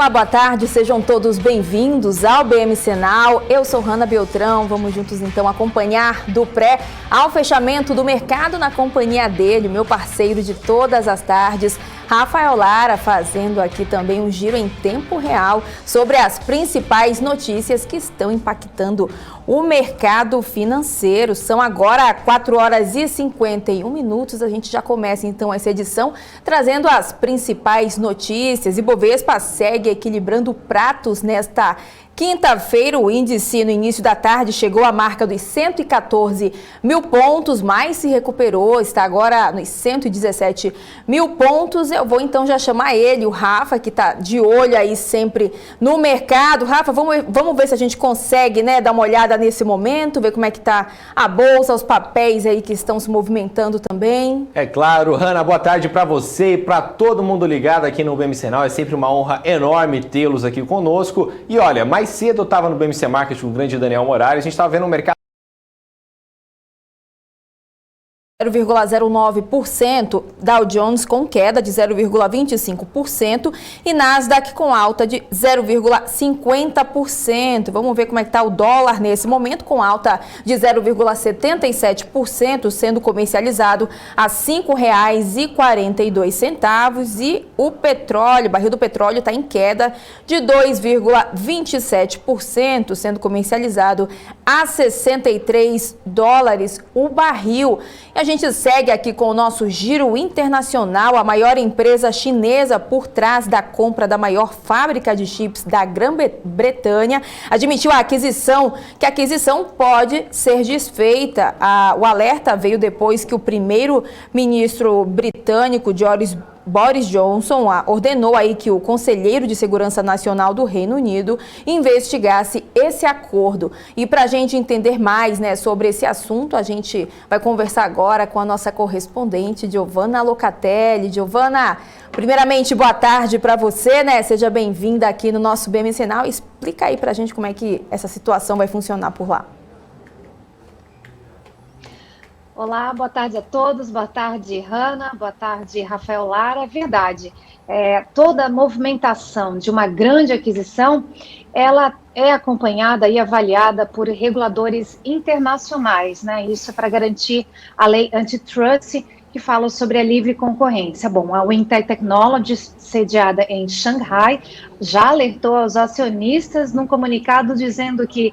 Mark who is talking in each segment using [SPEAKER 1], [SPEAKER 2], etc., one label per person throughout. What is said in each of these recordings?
[SPEAKER 1] Olá, boa tarde, sejam todos bem-vindos ao BMC Now. Eu sou Hanna Beltrão, vamos juntos então acompanhar do pré ao fechamento do mercado na companhia dele, meu parceiro de todas as tardes, Rafael Lara, fazendo aqui também um giro em tempo real sobre as principais notícias que estão impactando o mercado financeiro. São agora 4 horas e 51 minutos. A gente já começa então essa edição trazendo as principais notícias. Ibovespa segue equilibrando pratos nesta quinta-feira. O índice no início da tarde chegou à marca dos 114 mil pontos, mas se recuperou, está agora nos 117 mil pontos. Eu vou então já chamar ele, o Rafa, que está de olho aí sempre no mercado. Rafa, vamos ver se a gente consegue, né, dar uma olhada nesse momento, ver como é que está a bolsa, os papéis aí que estão se movimentando também.
[SPEAKER 2] É claro, Hanna, boa tarde para você e para todo mundo ligado aqui no BMC Now. É sempre uma honra enorme tê-los aqui conosco. E olha, mais cedo eu estava no BMC Market com o grande Daniel Morales, a gente estava vendo o mercado
[SPEAKER 1] 0,09%, Dow Jones com queda de 0,25% e Nasdaq com alta de 0,50%. Vamos ver como é que está o dólar nesse momento, com alta de 0,77%, sendo comercializado a R$ 5,42. E o petróleo, o barril do petróleo está em queda de 2,27%, sendo comercializado a $63 o barril. E a gente segue aqui com o nosso giro internacional. A maior empresa chinesa por trás da compra da maior fábrica de chips da Grã-Bretanha admitiu que a aquisição pode ser desfeita. O alerta veio depois que o primeiro-ministro britânico Boris Johnson ordenou aí que o Conselheiro de Segurança Nacional do Reino Unido investigasse esse acordo. E para a gente entender mais, né, sobre esse assunto, a gente vai conversar agora com a nossa correspondente, Giovanna Locatelli. Giovanna, primeiramente, boa tarde para você, né? Seja bem-vinda aqui no nosso BMC Now. Explica aí para a gente como é que essa situação vai funcionar por lá.
[SPEAKER 3] Olá, boa tarde a todos, boa tarde, Hanna, boa tarde, Rafael Lara. É verdade, toda a movimentação de uma grande aquisição, ela é acompanhada e avaliada por reguladores internacionais, né? Isso é para garantir a lei antitrust, que fala sobre a livre concorrência. Bom, a Wintec Technologies, sediada em Xangai, já alertou aos acionistas num comunicado dizendo que,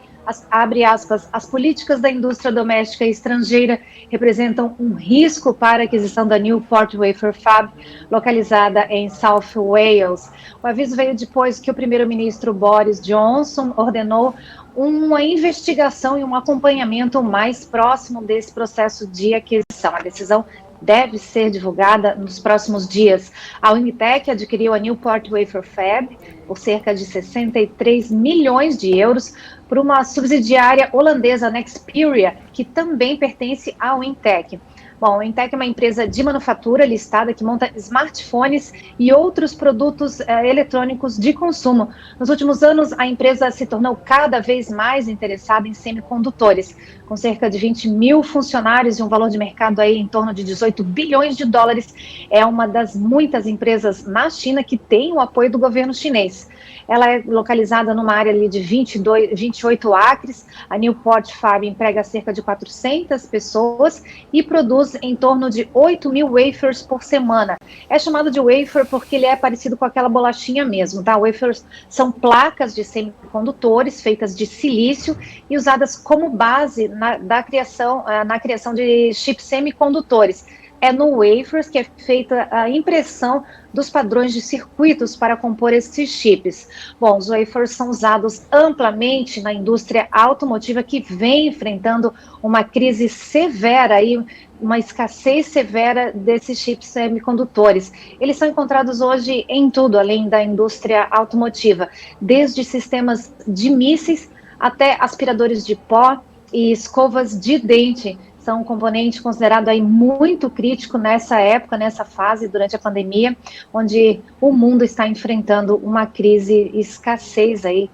[SPEAKER 3] abre aspas, as políticas da indústria doméstica e estrangeira representam um risco para a aquisição da Newport Wafer Fab, localizada em South Wales. O aviso veio depois que o primeiro-ministro Boris Johnson ordenou uma investigação e um acompanhamento mais próximo desse processo de aquisição. A decisão deve ser divulgada nos próximos dias. A Wintec adquiriu a Newport Wafer Fab por cerca de 63 milhões de euros por uma subsidiária holandesa, Nexperia, que também pertence à Wintec. Bom, a Wintec é uma empresa de manufatura listada que monta smartphones e outros produtos eletrônicos de consumo. Nos últimos anos, a empresa se tornou cada vez mais interessada em semicondutores. Com cerca de 20 mil funcionários e um valor de mercado aí em torno de 18 bilhões de dólares, é uma das muitas empresas na China que tem o apoio do governo chinês. Ela é localizada numa área ali de 28 acres. A Newport Fab emprega cerca de 400 pessoas e produz em torno de 8 mil wafers por semana. É chamado de wafer porque ele é parecido com aquela bolachinha mesmo, tá? Wafers são placas de semicondutores feitas de silício e usadas como base na criação de chips semicondutores. É no wafers que é feita a impressão dos padrões de circuitos para compor esses chips. Bom, os wafers são usados amplamente na indústria automotiva, que vem enfrentando uma crise severa, aí, uma escassez severa desses chips semicondutores. Eles são encontrados hoje em tudo, além da indústria automotiva, desde sistemas de mísseis até aspiradores de pó e escovas de dente. São um componente considerado aí muito crítico nessa época, nessa fase, durante a pandemia, onde o mundo está enfrentando uma crise, escassez aí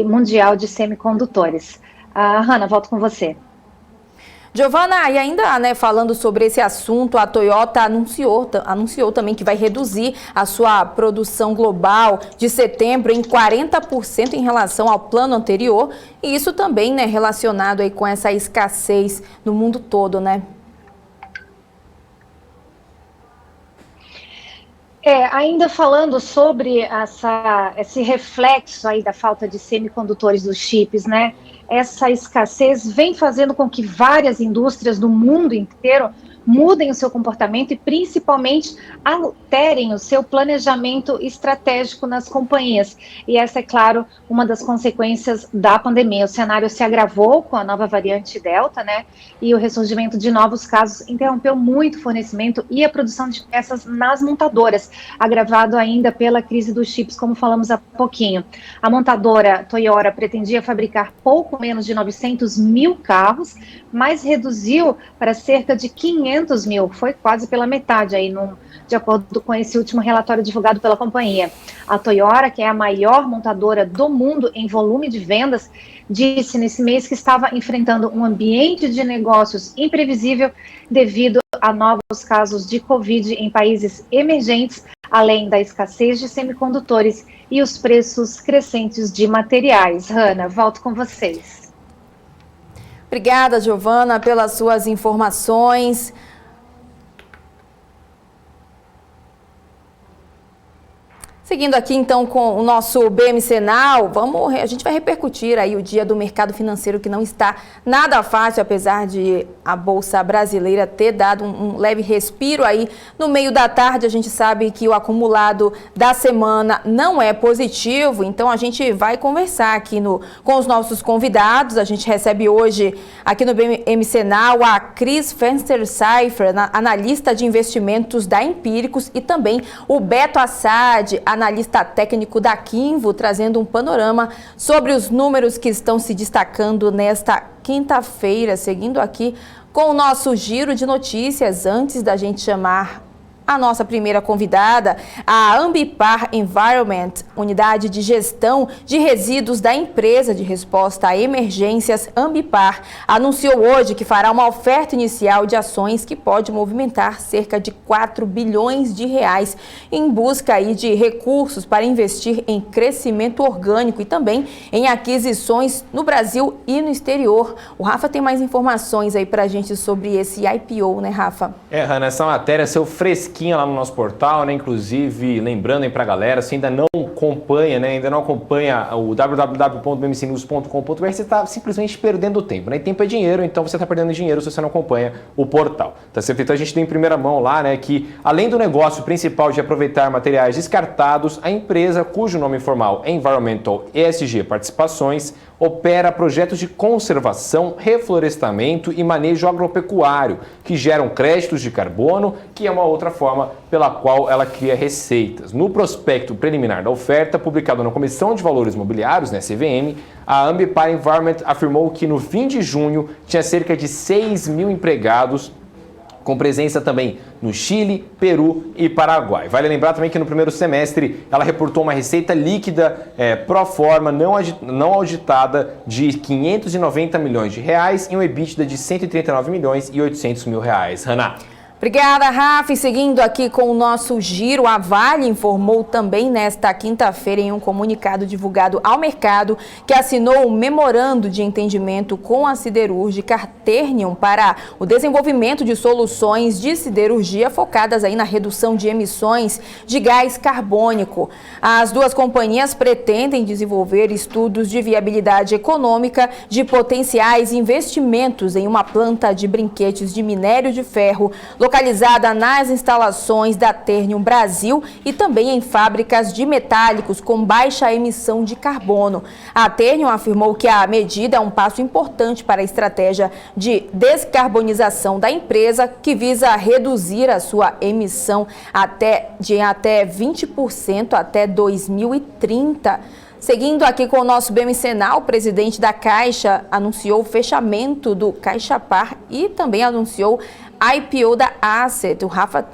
[SPEAKER 3] mundial de semicondutores. Hanna, volto com você.
[SPEAKER 1] Giovana, e ainda falando sobre esse assunto, a Toyota anunciou também que vai reduzir a sua produção global de setembro em 40% em relação ao plano anterior, e isso também relacionado aí com essa escassez no mundo todo, né?
[SPEAKER 3] Ainda falando sobre esse reflexo aí da falta de semicondutores dos chips, né? Essa escassez vem fazendo com que várias indústrias do mundo inteiro mudem o seu comportamento e principalmente alterem o seu planejamento estratégico nas companhias. E essa é, claro, uma das consequências da pandemia. O cenário se agravou com a nova variante Delta, né? E o ressurgimento de novos casos interrompeu muito o fornecimento e a produção de peças nas montadoras, agravado ainda pela crise dos chips, como falamos há pouquinho. A montadora Toyota pretendia fabricar pouco menos de 900 mil carros, mas reduziu para cerca de 500 mil, foi quase pela metade aí, de acordo com esse último relatório divulgado pela companhia. A Toyota, que é a maior montadora do mundo em volume de vendas, disse nesse mês que estava enfrentando um ambiente de negócios imprevisível devido a novos casos de Covid em países emergentes, além da escassez de semicondutores e os preços crescentes de materiais. Hanna, volto com vocês.
[SPEAKER 1] Obrigada, Giovana, pelas suas informações. Seguindo aqui, então, com o nosso BMC Now, a gente vai repercutir aí o dia do mercado financeiro, que não está nada fácil, apesar de a Bolsa Brasileira ter dado um leve respiro aí no meio da tarde. A gente sabe que o acumulado da semana não é positivo, então a gente vai conversar aqui com os nossos convidados. A gente recebe hoje aqui no BMC Now a Cris Fenster-Seifer, analista de investimentos da Empíricos, e também o Beto Assad, analista técnico da Quinvo, trazendo um panorama sobre os números que estão se destacando nesta quinta-feira. Seguindo aqui com o nosso giro de notícias, antes da gente chamar a nossa primeira convidada, a Ambipar Environment, unidade de gestão de resíduos da empresa de resposta a emergências Ambipar, anunciou hoje que fará uma oferta inicial de ações que pode movimentar cerca de 4 bilhões de reais em busca aí de recursos para investir em crescimento orgânico e também em aquisições no Brasil e no exterior. O Rafa tem mais informações aí pra gente sobre esse IPO, né, Rafa?
[SPEAKER 2] Hanna, essa matéria seu fresquinho lá no nosso portal, né? Inclusive, lembrando aí pra galera, se ainda não acompanha o www.bmcnews.com.br, você está simplesmente perdendo tempo, né? E tempo é dinheiro, então você está perdendo dinheiro se você não acompanha o portal. Tá certo? Então a gente tem em primeira mão lá, né, que além do negócio principal de aproveitar materiais descartados, a empresa, cujo nome formal é Environmental ESG Participações, opera projetos de conservação, reflorestamento e manejo agropecuário, que geram créditos de carbono, que é uma outra forma pela qual ela cria receitas. No prospecto preliminar da oferta, publicado na Comissão de Valores Mobiliários, né, CVM, a Ambipar Environment afirmou que no fim de junho tinha cerca de 6 mil empregados, com presença também no Chile, Peru e Paraguai. Vale lembrar também que no primeiro semestre ela reportou uma receita líquida pro forma não auditada de 590 milhões de reais e um EBITDA de 139 milhões e 800 mil reais. Hanna.
[SPEAKER 1] Obrigada, Rafa. E seguindo aqui com o nosso giro, a Vale informou também nesta quinta-feira em um comunicado divulgado ao mercado que assinou um memorando de entendimento com a siderúrgica Ternium para o desenvolvimento de soluções de siderurgia focadas aí na redução de emissões de gás carbônico. As duas companhias pretendem desenvolver estudos de viabilidade econômica de potenciais investimentos em uma planta de brinquedos de minério de ferro localizada nas instalações da Ternium Brasil e também em fábricas de metálicos com baixa emissão de carbono. A Ternium afirmou que a medida é um passo importante para a estratégia de descarbonização da empresa, que visa reduzir a sua emissão até 20% até 2030. Seguindo aqui com o nosso BMC Now, o presidente da Caixa anunciou o fechamento do CaixaPar e também anunciou a IPO da Asset. Rafa,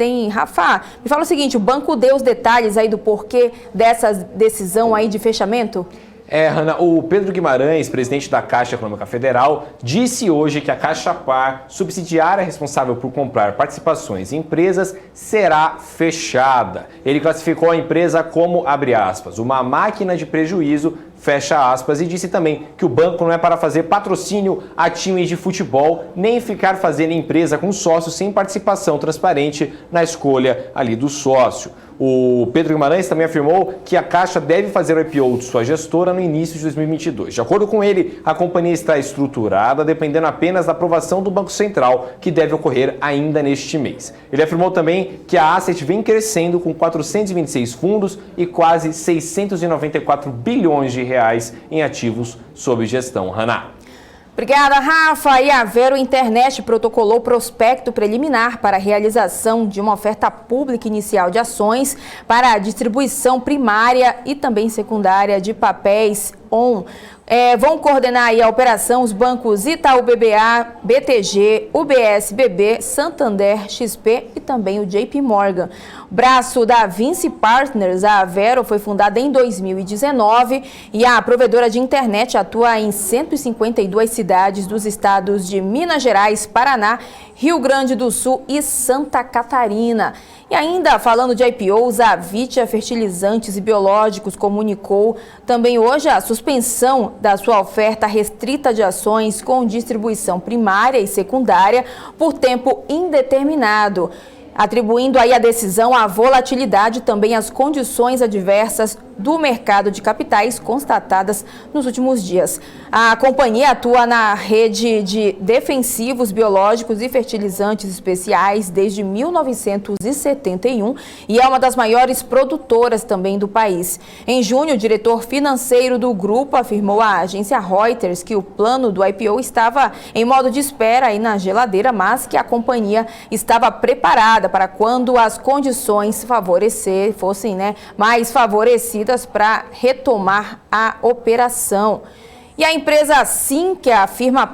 [SPEAKER 1] me fala o seguinte, o banco deu os detalhes aí do porquê dessa decisão aí de fechamento?
[SPEAKER 2] Hanna, o Pedro Guimarães, presidente da Caixa Econômica Federal, disse hoje que a Caixa Par, subsidiária responsável por comprar participações em empresas, será fechada. Ele classificou a empresa como, abre aspas, uma máquina de prejuízo, fecha aspas, e disse também que o banco não é para fazer patrocínio a times de futebol, nem ficar fazendo empresa com sócios sem participação transparente na escolha ali do sócio. O Pedro Guimarães também afirmou que a Caixa deve fazer o IPO de sua gestora no início de 2022. De acordo com ele, a companhia está estruturada dependendo apenas da aprovação do Banco Central, que deve ocorrer ainda neste mês. Ele afirmou também que a Asset vem crescendo com 426 fundos e quase 694 bilhões de reais em ativos sob gestão. Hanna.
[SPEAKER 1] Obrigada, Rafa. E a Vero Internet protocolou prospecto preliminar para a realização de uma oferta pública inicial de ações para a distribuição primária e também secundária de papéis ON. Vão coordenar aí a operação os bancos Itaú BBA, BTG, UBS BB, Santander, XP e também o JP Morgan. O braço da Vinci Partners, a Vero, foi fundada em 2019 e a provedora de internet atua em 152 cidades dos estados de Minas Gerais, Paraná, Rio Grande do Sul e Santa Catarina. E ainda falando de IPOs, a Vitia Fertilizantes e Biológicos comunicou também hoje a suspensão da sua oferta restrita de ações com distribuição primária e secundária por tempo indeterminado, atribuindo aí a decisão à volatilidade e também às condições adversas do mercado de capitais constatadas nos últimos dias. A companhia atua na rede de defensivos biológicos e fertilizantes especiais desde 1971 e é uma das maiores produtoras também do país. Em junho, o diretor financeiro do grupo afirmou à agência Reuters que o plano do IPO estava em modo de espera aí na geladeira, mas que a companhia estava preparada para quando as condições fossem mais favorecidas para retomar a operação. E a empresa Sinqia afirma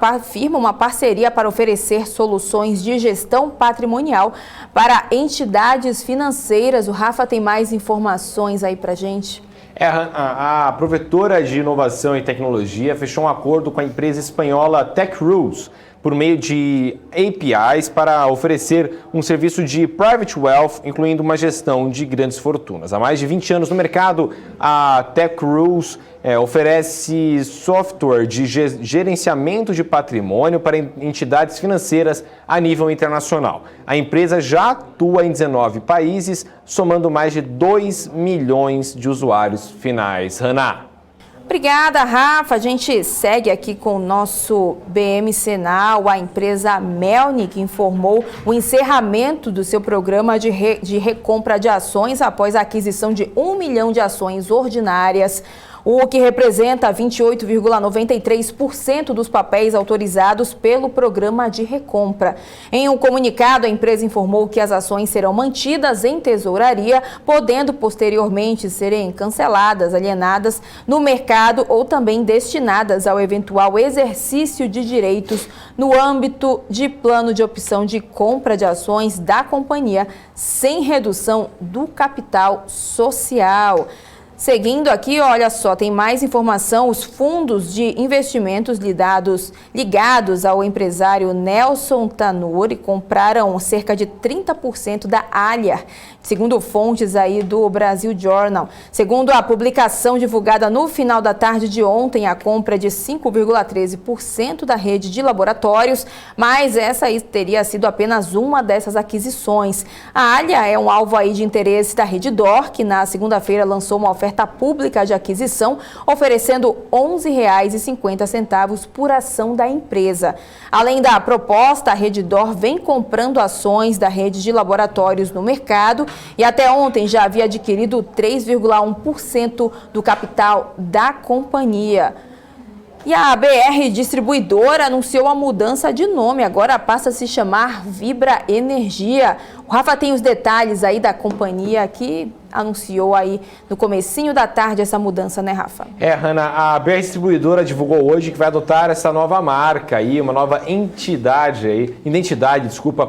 [SPEAKER 1] uma parceria para oferecer soluções de gestão patrimonial para entidades financeiras. O Rafa tem mais informações aí para gente.
[SPEAKER 2] A provedora de inovação e tecnologia fechou um acordo com a empresa espanhola TechRules por meio de APIs para oferecer um serviço de private wealth, incluindo uma gestão de grandes fortunas. Há mais de 20 anos no mercado, a TechRules oferece software de gerenciamento de patrimônio para entidades financeiras a nível internacional. A empresa já atua em 19 países, somando mais de 2 milhões de usuários finais. Hanna.
[SPEAKER 1] Obrigada, Rafa. A gente segue aqui com o nosso BM Senal. A empresa Melnick informou o encerramento do seu programa de recompra de ações após a aquisição de 1 milhão de ações ordinárias, o que representa 28,93% dos papéis autorizados pelo programa de recompra. Em um comunicado, a empresa informou que as ações serão mantidas em tesouraria, podendo posteriormente serem canceladas, alienadas no mercado ou também destinadas ao eventual exercício de direitos no âmbito de plano de opção de compra de ações da companhia, sem redução do capital social. Seguindo aqui, olha só, tem mais informação. Os fundos de investimentos ligados ao empresário Nelson Tanuri compraram cerca de 30% da Aliar, segundo fontes aí do Brasil Journal. Segundo a publicação divulgada no final da tarde de ontem, a compra de 5,13% da rede de laboratórios, mas essa aí teria sido apenas uma dessas aquisições. A Aliar é um alvo aí de interesse da Redditor, que na segunda-feira lançou uma oferta pública de aquisição, oferecendo R$ 11,50 por ação da empresa. Além da proposta, a Redditor vem comprando ações da rede de laboratórios no mercado e até ontem já havia adquirido 3,1% do capital da companhia. E a BR Distribuidora anunciou a mudança de nome, agora passa a se chamar Vibra Energia. O Rafa tem os detalhes aí da companhia que anunciou aí no comecinho da tarde essa mudança, né, Rafa?
[SPEAKER 2] Hanna, a BR Distribuidora divulgou hoje que vai adotar essa nova marca aí, uma nova identidade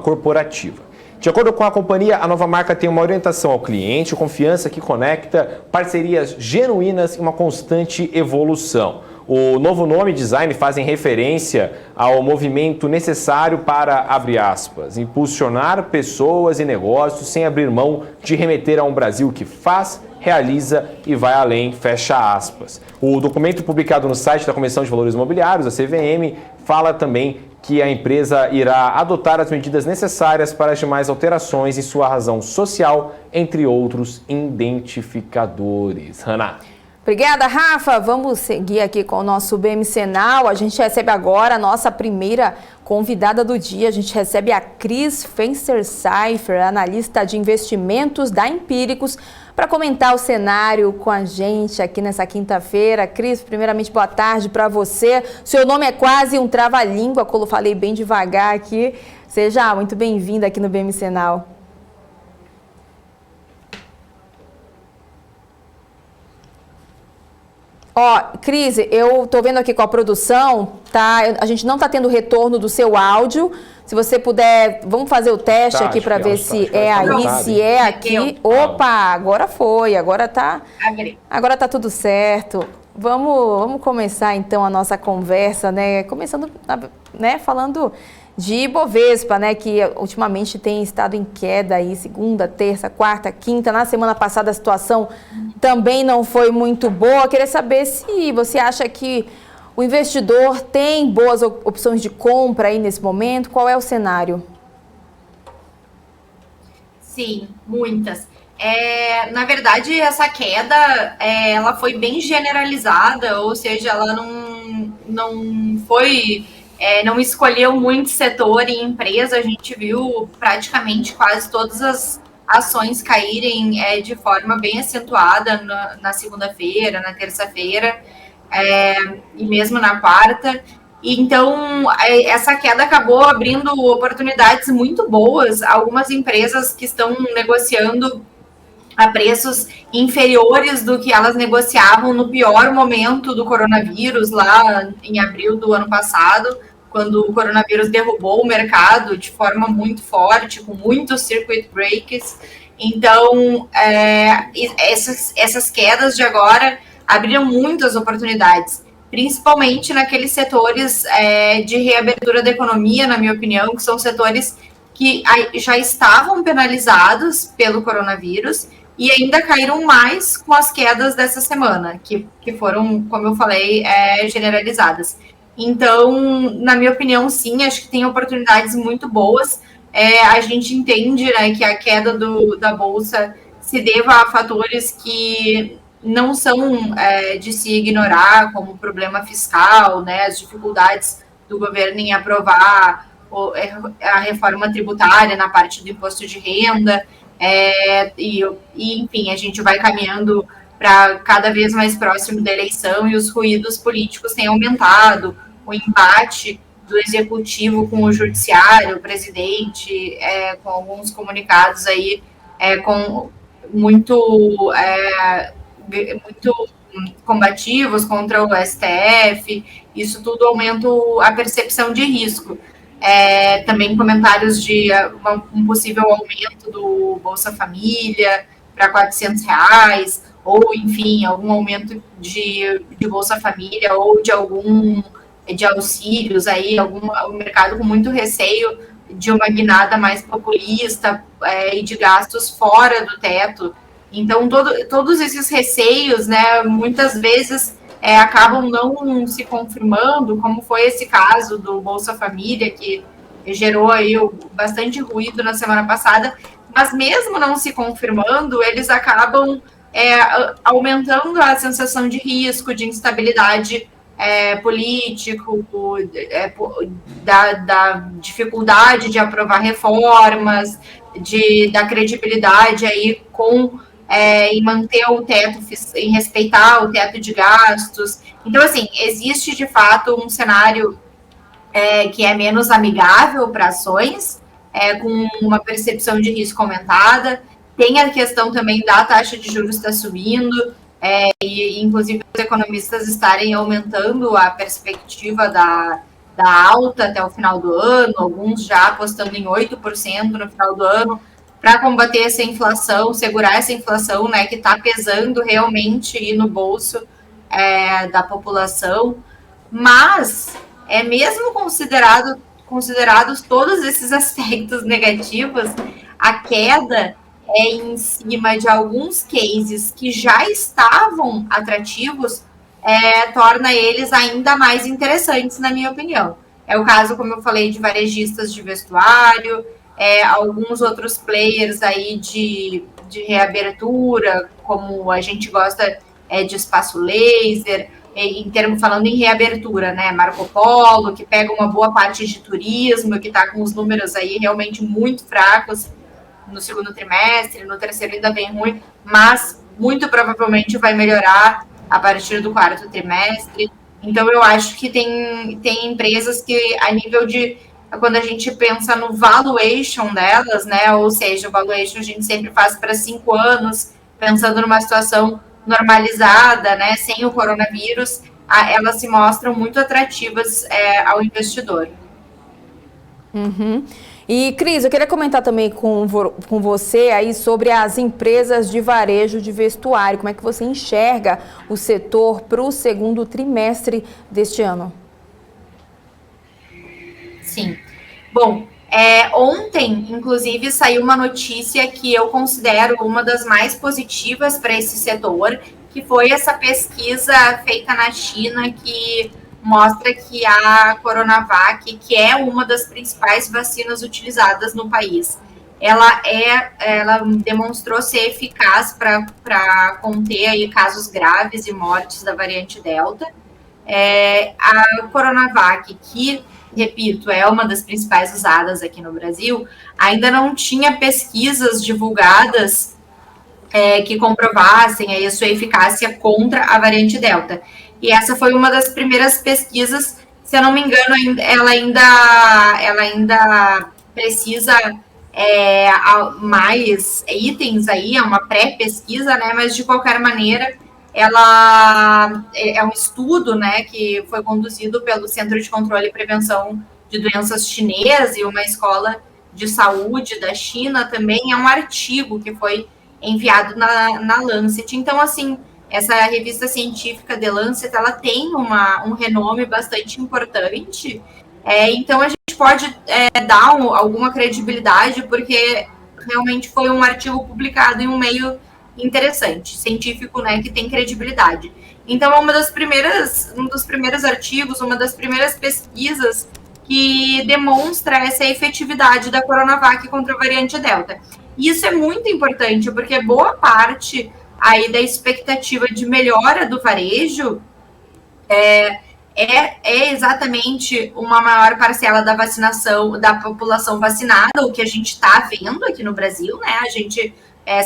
[SPEAKER 2] corporativa. De acordo com a companhia, a nova marca tem uma orientação ao cliente, confiança que conecta, parcerias genuínas e uma constante evolução. O novo nome e design fazem referência ao movimento necessário para, abre aspas, impulsionar pessoas e negócios sem abrir mão de remeter a um Brasil que faz, realiza e vai além, fecha aspas. O documento publicado no site da Comissão de Valores Imobiliários, a CVM, fala também que a empresa irá adotar as medidas necessárias para as demais alterações em sua razão social, entre outros identificadores. Hanna.
[SPEAKER 1] Obrigada, Rafa. Vamos seguir aqui com o nosso BMC Now. A gente recebe agora a nossa primeira convidada do dia. A gente recebe a Cris Fenster-Seifer, analista de investimentos da Empíricos, para comentar o cenário com a gente aqui nessa quinta-feira. Cris, primeiramente, boa tarde para você. Seu nome é quase um trava-língua, como eu falei bem devagar aqui. Seja muito bem-vinda aqui no BMC Now. Cris, eu tô vendo aqui com a produção, tá? A gente não tá tendo retorno do seu áudio. Se você puder, vamos fazer o teste aqui para ver se é aí, se é aqui. Opa, agora foi, agora tá tudo certo. Vamos começar então a nossa conversa, né? Começando, né, falando de Ibovespa, né, que ultimamente tem estado em queda aí, segunda, terça, quarta, quinta. Na semana passada a situação também não foi muito boa. Queria saber se você acha que o investidor tem boas opções de compra aí nesse momento. Qual é o cenário?
[SPEAKER 4] Sim, muitas. Na verdade, essa queda, ela foi bem generalizada, ou seja, ela não foi... não escolheu muito setor e empresa. A gente viu praticamente quase todas as ações caírem de forma bem acentuada na segunda-feira, na terça-feira e mesmo na quarta. Então, essa queda acabou abrindo oportunidades muito boas. Algumas empresas que estão negociando a preços inferiores do que elas negociavam no pior momento do coronavírus, lá em abril do ano passado, quando o coronavírus derrubou o mercado de forma muito forte, com muitos circuit breaks. Então, essas quedas de agora abriram muitas oportunidades, principalmente naqueles setores de reabertura da economia, na minha opinião, que são setores que já estavam penalizados pelo coronavírus e ainda caíram mais com as quedas dessa semana, que foram, como eu falei, generalizadas. Então, na minha opinião, sim, acho que tem oportunidades muito boas. A gente entende, né, que a queda da Bolsa se deva a fatores que não são de se ignorar, como o problema fiscal, né, as dificuldades do governo em aprovar a reforma tributária na parte do imposto de renda, e enfim, a gente vai caminhando para cada vez mais próximo da eleição e os ruídos políticos têm aumentado, o embate do executivo com o judiciário, o presidente, com alguns comunicados aí muito combativos contra o STF. Isso tudo aumenta a percepção de risco. Também comentários de um possível aumento do Bolsa Família para R$400, ou, enfim, algum aumento de Bolsa Família ou de auxílios aí, o mercado com muito receio de uma guinada mais populista e de gastos fora do teto. Então, todos esses receios, né, muitas vezes acabam não se confirmando, como foi esse caso do Bolsa Família, que gerou aí bastante ruído na semana passada, mas mesmo não se confirmando, eles acabam aumentando a sensação de risco, de instabilidade político, da dificuldade de aprovar reformas, da credibilidade aí em manter o teto, em respeitar o teto de gastos. Então, assim, existe de fato um cenário que é menos amigável para ações, com uma percepção de risco aumentada. Tem a questão também da taxa de juros estar subindo, e inclusive os economistas estarem aumentando a perspectiva da alta até o final do ano, alguns já apostando em 8% no final do ano, para combater essa inflação, segurar essa inflação, né, que está pesando realmente no bolso da população. Mas, mesmo considerados todos esses aspectos negativos, a queda em cima de alguns cases que já estavam atrativos, torna eles ainda mais interessantes, na minha opinião. É o caso, como eu falei, de varejistas de vestuário, alguns outros players aí de reabertura, como a gente gosta de espaço laser, falando em reabertura, né? Marco Polo, que pega uma boa parte de turismo, que está com os números aí realmente muito fracos no segundo trimestre, no terceiro ainda bem ruim, mas muito provavelmente vai melhorar a partir do quarto trimestre. Então, eu acho que tem empresas que, a nível de, quando a gente pensa no valuation delas, né, ou seja, o valuation a gente sempre faz para 5 anos, pensando numa situação normalizada, né, sem o coronavírus, elas se mostram muito atrativas ao investidor.
[SPEAKER 1] Uhum. E, Cris, eu queria comentar também com você aí sobre as empresas de varejo de vestuário. Como é que você enxerga o setor para o segundo trimestre deste ano?
[SPEAKER 4] Sim. Bom, ontem, inclusive, saiu uma notícia que eu considero uma das mais positivas para esse setor, que foi essa pesquisa feita na China que mostra que a Coronavac, que é uma das principais vacinas utilizadas no país, ela demonstrou ser eficaz para conter aí casos graves e mortes da variante Delta. A Coronavac, que, repito, é uma das principais usadas aqui no Brasil, ainda não tinha pesquisas divulgadas que comprovassem aí a sua eficácia contra a variante Delta. E essa foi uma das primeiras pesquisas, se eu não me engano, ela ainda precisa mais itens aí, é uma pré-pesquisa, né? Mas de qualquer maneira, ela é um estudo, né, que foi conduzido pelo Centro de Controle e Prevenção de Doenças Chinês e uma escola de saúde da China também. É um artigo que foi enviado na Lancet. Então, assim, essa revista científica The Lancet, ela tem um renome bastante importante, então a gente pode dar alguma credibilidade, porque realmente foi um artigo publicado em um meio interessante, científico, né, que tem credibilidade. Então, é um dos primeiros artigos, uma das primeiras pesquisas que demonstra essa efetividade da Coronavac contra a variante Delta. E isso é muito importante, porque boa parte aí da expectativa de melhora do varejo é exatamente uma maior parcela da vacinação, da população vacinada, o que a gente está vendo aqui no Brasil, né? A gente,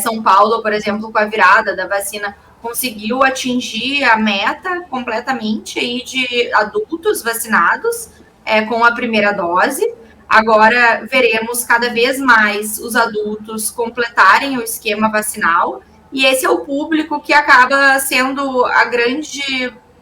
[SPEAKER 4] São Paulo, por exemplo, com a virada da vacina, conseguiu atingir a meta completamente aí de adultos vacinados com a primeira dose. Agora veremos cada vez mais os adultos completarem o esquema vacinal, e esse é o público que acaba sendo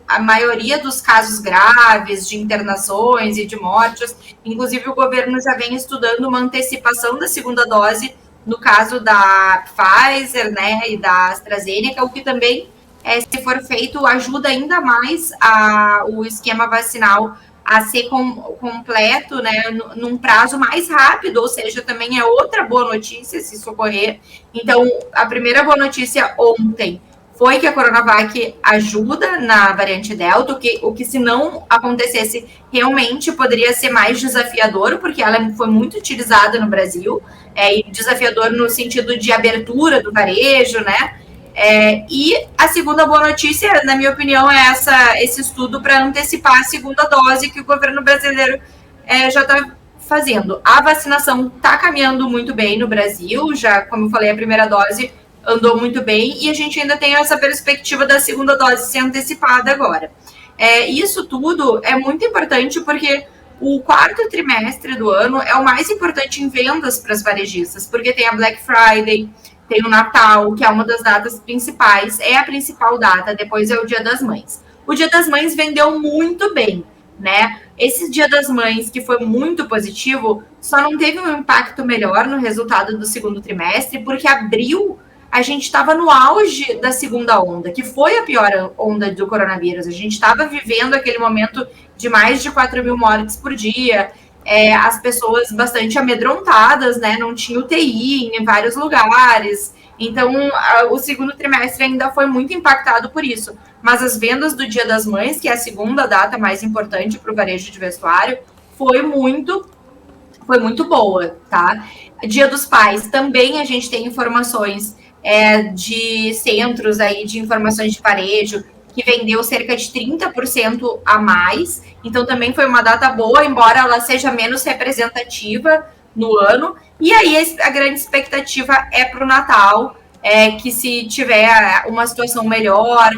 [SPEAKER 4] a maioria dos casos graves, de internações e de mortes. Inclusive, o governo já vem estudando uma antecipação da segunda dose, no caso da Pfizer, né, e da AstraZeneca, o que também, se for feito, ajuda ainda mais o esquema vacinal a ser completo, né, num prazo mais rápido, ou seja, também é outra boa notícia se isso ocorrer. Então, a primeira boa notícia ontem foi que a Coronavac ajuda na variante Delta, o que se não acontecesse realmente poderia ser mais desafiador, porque ela foi muito utilizada no Brasil, e desafiador no sentido de abertura do varejo, né? E a segunda boa notícia, na minha opinião, é esse estudo para antecipar a segunda dose que o governo brasileiro já está fazendo. A vacinação está caminhando muito bem no Brasil, já, como eu falei, a primeira dose andou muito bem, e a gente ainda tem essa perspectiva da segunda dose ser antecipada agora. Isso tudo é muito importante porque o quarto trimestre do ano é o mais importante em vendas para as varejistas, porque tem a Black Friday, tem o Natal, que é uma das datas principais, é a principal data, depois é o Dia das Mães. O Dia das Mães vendeu muito bem, né? esse Dia das Mães, que foi muito positivo, só não teve um impacto melhor no resultado do segundo trimestre, porque abril a gente estava no auge da segunda onda, que foi a pior onda do coronavírus. A gente estava vivendo aquele momento de mais de 4.000 mortes por dia, as pessoas bastante amedrontadas, né? Não tinha UTI em vários lugares. Então, o segundo trimestre ainda foi muito impactado por isso. Mas as vendas do Dia das Mães, que é a segunda data mais importante para o varejo de vestuário, foi muito boa, tá? Dia dos Pais, também a gente tem informações de centros aí de informações de varejo, que vendeu cerca de 30% a mais. Então, também foi uma data boa, embora ela seja menos representativa no ano. E aí, a grande expectativa é para o Natal, que se tiver uma situação melhor,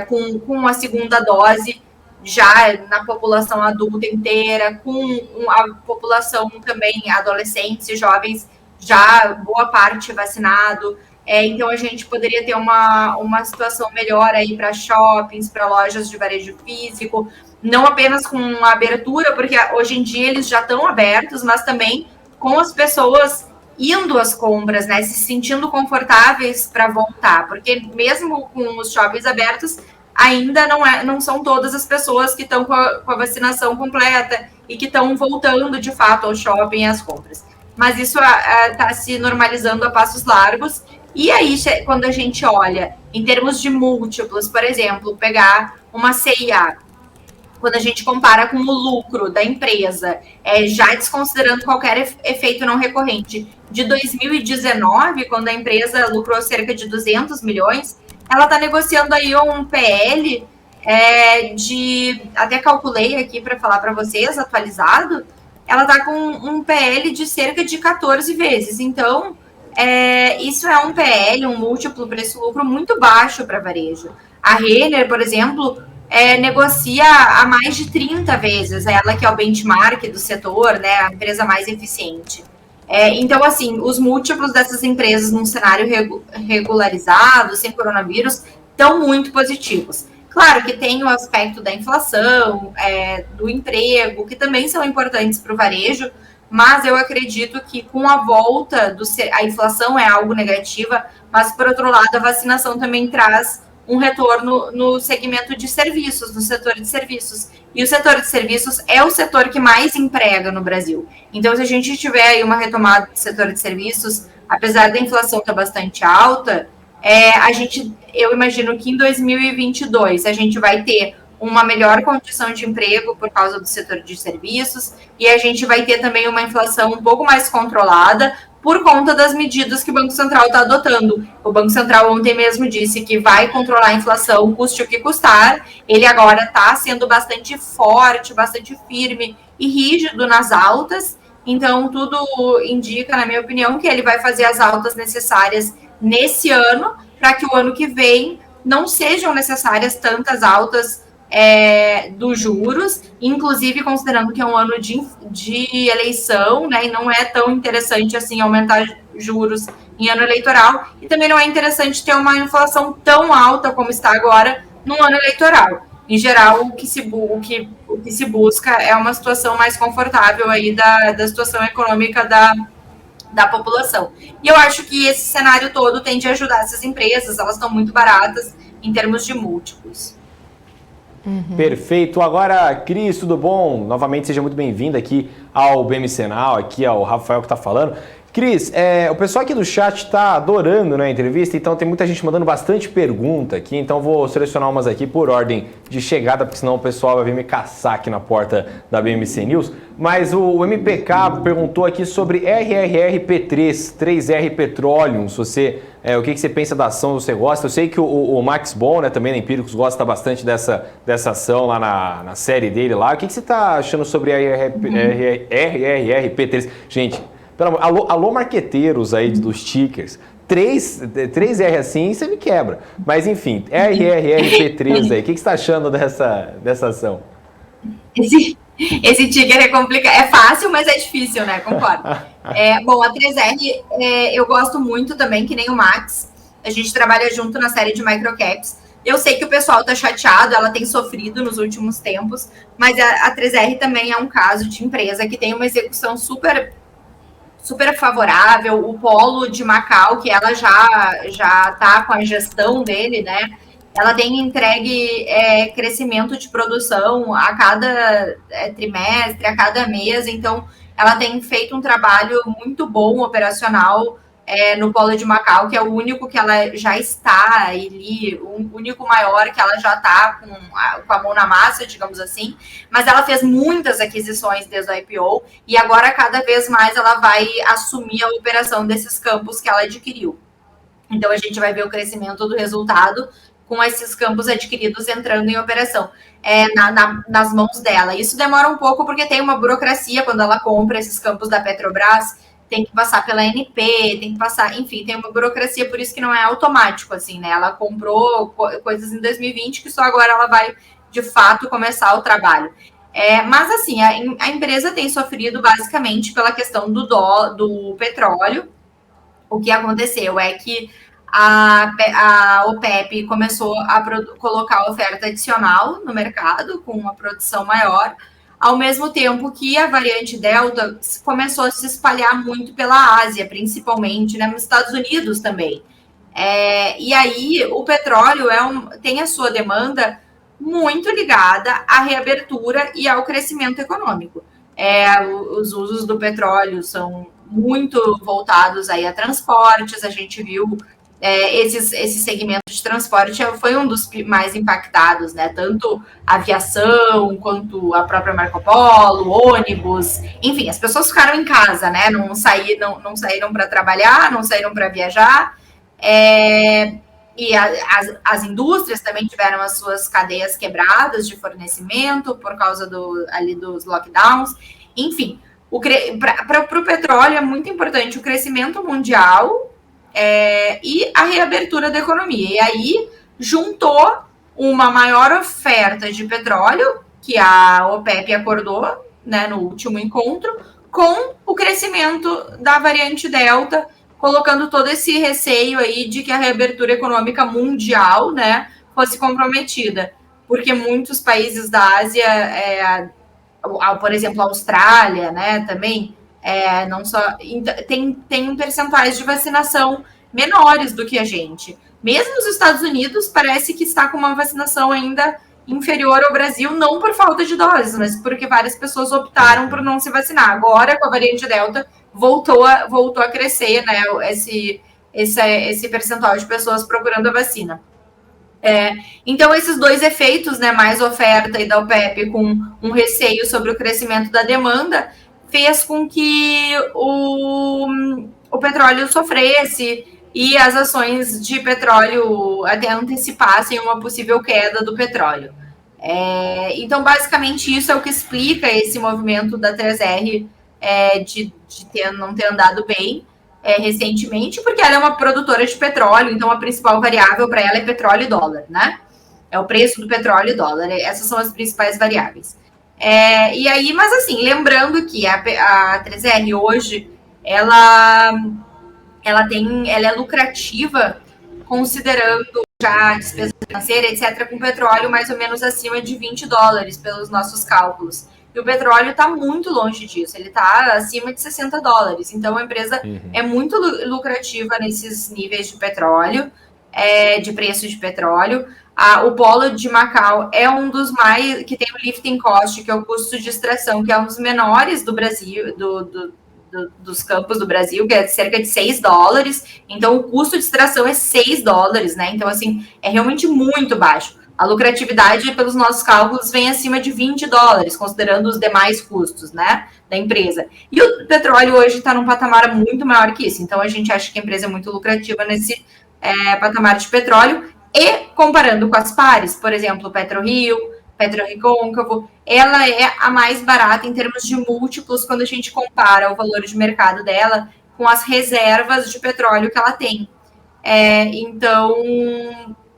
[SPEAKER 4] com a segunda dose já na população adulta inteira, com a população também, adolescentes e jovens, já boa parte vacinado. Então, a gente poderia ter uma situação melhor aí para shoppings, para lojas de varejo físico, não apenas com a abertura, porque hoje em dia eles já estão abertos, mas também com as pessoas indo às compras, né, se sentindo confortáveis para voltar, porque mesmo com os shoppings abertos, ainda não são todas as pessoas que estão com a vacinação completa e que estão voltando, de fato, ao shopping e às compras. Mas isso está se normalizando a passos largos. E aí, quando a gente olha em termos de múltiplos, por exemplo, pegar uma C&A, quando a gente compara com o lucro da empresa, já desconsiderando qualquer efeito não recorrente, de 2019, quando a empresa lucrou cerca de 200 milhões, ela está negociando aí um PL até calculei aqui para falar para vocês, atualizado, ela está com um PL de cerca de 14 vezes. Então, isso é um PL, um múltiplo preço-lucro muito baixo para varejo. A Renner, por exemplo, negocia a mais de 30 vezes, ela que é o benchmark do setor, né, a empresa mais eficiente. Então, assim, os múltiplos dessas empresas num cenário regularizado, sem coronavírus, estão muito positivos. Claro que tem o aspecto da inflação, do emprego, que também são importantes para o varejo, mas eu acredito que com a volta, a inflação é algo negativa, mas, por outro lado, a vacinação também traz um retorno no segmento de serviços, no setor de serviços. E o setor de serviços é o setor que mais emprega no Brasil. Então, se a gente tiver aí uma retomada do setor de serviços, apesar da inflação estar bastante alta, eu imagino que em 2022 a gente vai ter uma melhor condição de emprego por causa do setor de serviços e a gente vai ter também uma inflação um pouco mais controlada por conta das medidas que o Banco Central está adotando. O Banco Central ontem mesmo disse que vai controlar a inflação, custe o que custar. Ele agora está sendo bastante forte, bastante firme e rígido nas altas. Então, tudo indica, na minha opinião, que ele vai fazer as altas necessárias nesse ano, para que o ano que vem não sejam necessárias tantas altas dos juros, inclusive considerando que é um ano de eleição, né, e não é tão interessante assim aumentar juros em ano eleitoral, e também não é interessante ter uma inflação tão alta como está agora no ano eleitoral. Em geral, o que se busca é uma situação mais confortável aí da situação econômica da população. E eu acho que esse cenário todo tende a ajudar essas empresas, elas estão muito baratas em termos de múltiplos.
[SPEAKER 2] Uhum. Perfeito. Agora, Cris, tudo bom? Novamente, seja muito bem-vinda aqui ao BMC Now, aqui ao Rafael que está falando. Cris, o pessoal aqui do chat está adorando, né, a entrevista, então tem muita gente mandando bastante pergunta aqui, então vou selecionar umas aqui por ordem de chegada, porque senão o pessoal vai vir me caçar aqui na porta da BMC News. Mas o MPK perguntou aqui sobre RRRP3, 3R Petroleum, se você, o que você pensa da ação, você gosta? Eu sei que o Max Bon, né, também na Empíricos, gosta bastante dessa ação lá na série dele lá. O que você está achando sobre RRRP3? Gente, alô marqueteiros aí dos tickers, 3R assim você me quebra. Mas enfim, RRRP3 aí, o que você está achando dessa ação?
[SPEAKER 4] Esse ticker é complicado, é fácil, mas é difícil, né? Concordo. Bom, a 3R eu gosto muito também, que nem o Max. A gente trabalha junto na série de microcaps. Eu sei que o pessoal está chateado, ela tem sofrido nos últimos tempos, mas a 3R também é um caso de empresa que tem uma execução super favorável. O polo de Macau, que ela já está com a gestão dele, né? Ela tem entregue crescimento de produção a cada trimestre, a cada mês, então ela tem feito um trabalho muito bom operacional no polo de Macau, que é o único que ela já está ali, o único maior que ela já está com a mão na massa, digamos assim, mas ela fez muitas aquisições desde o IPO e agora cada vez mais ela vai assumir a operação desses campos que ela adquiriu. Então a gente vai ver o crescimento do resultado com esses campos adquiridos entrando em operação nas mãos dela. Isso demora um pouco porque tem uma burocracia quando ela compra esses campos da Petrobras, tem que passar pela ANP, tem que passar, enfim, tem uma burocracia, por isso que não é automático, assim, né? Ela comprou coisas em 2020 que só agora ela vai, de fato, começar o trabalho. Mas, assim, a empresa tem sofrido basicamente pela questão do petróleo. O que aconteceu é que a OPEP começou a colocar oferta adicional no mercado, com uma produção maior, ao mesmo tempo que a variante Delta começou a se espalhar muito pela Ásia, principalmente, né, nos Estados Unidos também. E aí o petróleo tem a sua demanda muito ligada à reabertura e ao crescimento econômico. Os usos do petróleo são muito voltados aí a transportes, a gente viu esse segmento de transporte foi um dos mais impactados, né? Tanto a aviação, quanto a própria Marco Polo, ônibus, enfim, as pessoas ficaram em casa, né? Não saíram para trabalhar, não saíram para viajar, e as indústrias também tiveram as suas cadeias quebradas de fornecimento por causa dos lockdowns, enfim. Para o petróleo é muito importante o crescimento mundial e a reabertura da economia. E aí juntou uma maior oferta de petróleo, que a OPEP acordou, né, no último encontro, com o crescimento da variante Delta, colocando todo esse receio aí de que a reabertura econômica mundial, né, fosse comprometida. Porque muitos países da Ásia, por exemplo, a Austrália, né, também, não só tem percentuais de vacinação menores do que a gente. Mesmo os Estados Unidos parece que está com uma vacinação ainda inferior ao Brasil, não por falta de doses, mas porque várias pessoas optaram por não se vacinar. Agora, com a variante Delta, voltou a crescer, né, esse percentual de pessoas procurando a vacina. Então, esses dois efeitos, né, mais oferta e da OPEP com um receio sobre o crescimento da demanda, fez com que o petróleo sofresse e as ações de petróleo até antecipassem uma possível queda do petróleo. Então, basicamente, isso é o que explica esse movimento da 3R de não ter andado bem recentemente, porque ela é uma produtora de petróleo, então a principal variável para ela é petróleo e dólar, né? É o preço do petróleo e dólar, essas são as principais variáveis. E aí, mas assim, lembrando que a 3R hoje, ela é lucrativa, considerando já a despesa financeira, etc., com petróleo mais ou menos acima de $20 pelos nossos cálculos. E o petróleo está muito longe disso, ele está acima de $60. Então, a empresa é muito lucrativa nesses níveis de petróleo, de preço de petróleo. O polo de Macau é um dos mais, que tem o lifting cost, que é o custo de extração, que é um dos menores do Brasil, dos campos do Brasil, que é cerca de $6. Então, o custo de extração é $6, né? Então, assim, é realmente muito baixo. A lucratividade, pelos nossos cálculos, vem acima de $20, considerando os demais custos, né, da empresa. E o petróleo hoje está num patamar muito maior que isso. Então, a gente acha que a empresa é muito lucrativa nesse patamar de petróleo. E, comparando com as pares, por exemplo, PetroRio, PetroRecôncavo, ela é a mais barata em termos de múltiplos quando a gente compara o valor de mercado dela com as reservas de petróleo que ela tem. Então,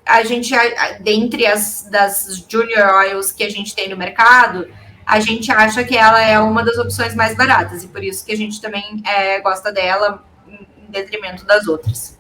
[SPEAKER 4] a gente, dentre das junior oils que a gente tem no mercado, a gente acha que ela é uma das opções mais baratas, e por isso que a gente também gosta dela em detrimento das outras.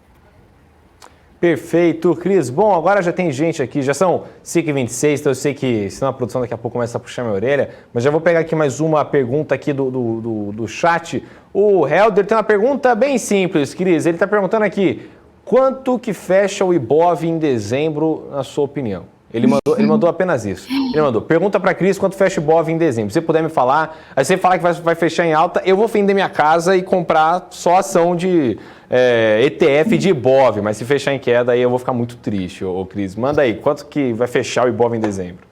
[SPEAKER 2] Perfeito, Cris. Bom, agora já tem gente aqui, já são 5h26, então eu sei que senão a produção daqui a pouco começa a puxar minha orelha, mas já vou pegar aqui mais uma pergunta aqui do chat. O Helder tem uma pergunta bem simples, Cris. Ele está perguntando aqui, quanto que fecha o Ibov em dezembro, na sua opinião? Ele mandou apenas isso. Ele mandou, pergunta para a Cris quanto fecha o Ibov em dezembro. Se você puder me falar, aí você falar que vai fechar em alta, eu vou vender minha casa e comprar só ação de ETF de Ibov, mas se fechar em queda, aí eu vou ficar muito triste, Cris. Manda aí, quanto que vai fechar o Ibov em dezembro?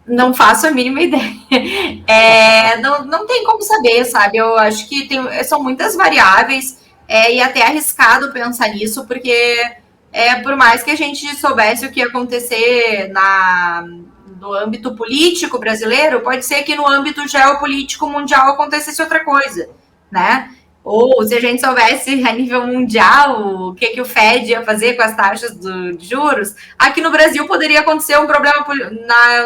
[SPEAKER 4] Não faço a mínima ideia. Não tem como saber, sabe? Eu acho que são muitas variáveis e até arriscado pensar nisso, porque por mais que a gente soubesse o que ia acontecer no âmbito político brasileiro, pode ser que no âmbito geopolítico mundial acontecesse outra coisa, né? Ou se a gente soubesse a nível mundial o que o Fed ia fazer com as taxas de juros, aqui no Brasil poderia acontecer um problema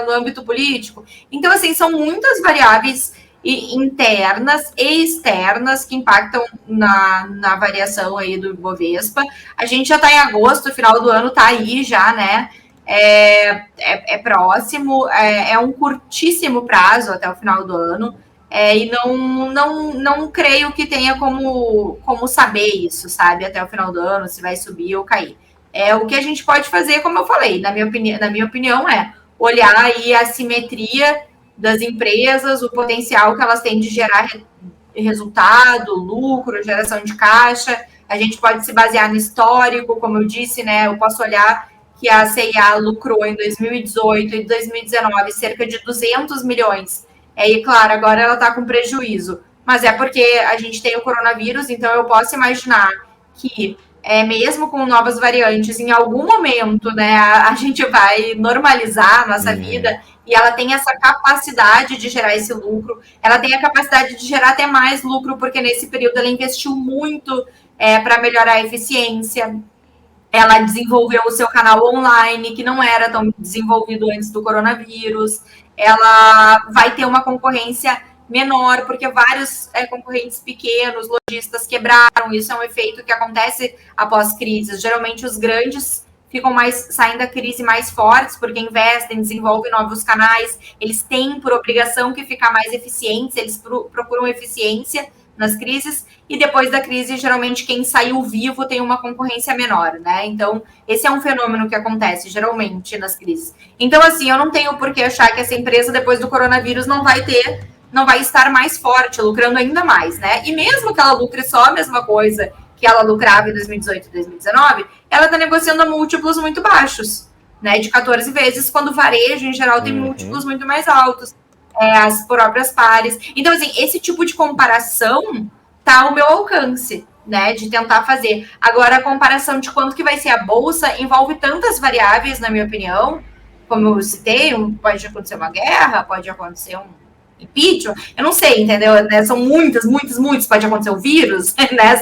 [SPEAKER 4] no âmbito político. Então, assim, são muitas variáveis internas e externas que impactam na variação aí do Ibovespa. A gente já está em agosto, o final do ano está aí já, né? É próximo, é um curtíssimo prazo até o final do ano. E não creio que tenha como saber isso, sabe, até o final do ano, se vai subir ou cair. O que a gente pode fazer, como eu falei, na minha opinião, é olhar aí a simetria das empresas, o potencial que elas têm de gerar resultado, lucro, geração de caixa. A gente pode se basear no histórico, como eu disse, né, eu posso olhar que a C&A lucrou em 2018 e 2019 cerca de 200 milhões. E claro, agora ela está com prejuízo, mas é porque a gente tem o coronavírus, então eu posso imaginar que, mesmo com novas variantes, em algum momento, né, a gente vai normalizar a nossa vida e ela tem essa capacidade de gerar esse lucro, ela tem a capacidade de gerar até mais lucro, porque nesse período ela investiu muito para melhorar a eficiência. Ela desenvolveu o seu canal online, que não era tão desenvolvido antes do coronavírus. Ela vai ter uma concorrência menor, porque vários concorrentes pequenos, lojistas quebraram. Isso é um efeito que acontece após crises. Geralmente os grandes saem da crise mais fortes, porque investem, desenvolvem novos canais, eles têm por obrigação que ficar mais eficientes, eles procuram eficiência nas crises, e depois da crise, geralmente, quem saiu vivo tem uma concorrência menor, né? Então, esse é um fenômeno que acontece, geralmente, nas crises. Então, assim, eu não tenho por que achar que essa empresa, depois do coronavírus, não vai estar mais forte, lucrando ainda mais, né? E mesmo que ela lucre só a mesma coisa que ela lucrava em 2018 e 2019, ela está negociando a múltiplos muito baixos, né? De 14 vezes, quando o varejo, em geral, tem múltiplos muito mais altos. As próprias pares. Então, assim, esse tipo de comparação tá ao meu alcance, né, de tentar fazer. Agora, a comparação de quanto que vai ser a bolsa envolve tantas variáveis, na minha opinião, como eu citei, pode acontecer uma guerra, pode acontecer um impeachment, eu não sei, entendeu? Né? São muitas, pode acontecer um vírus, né,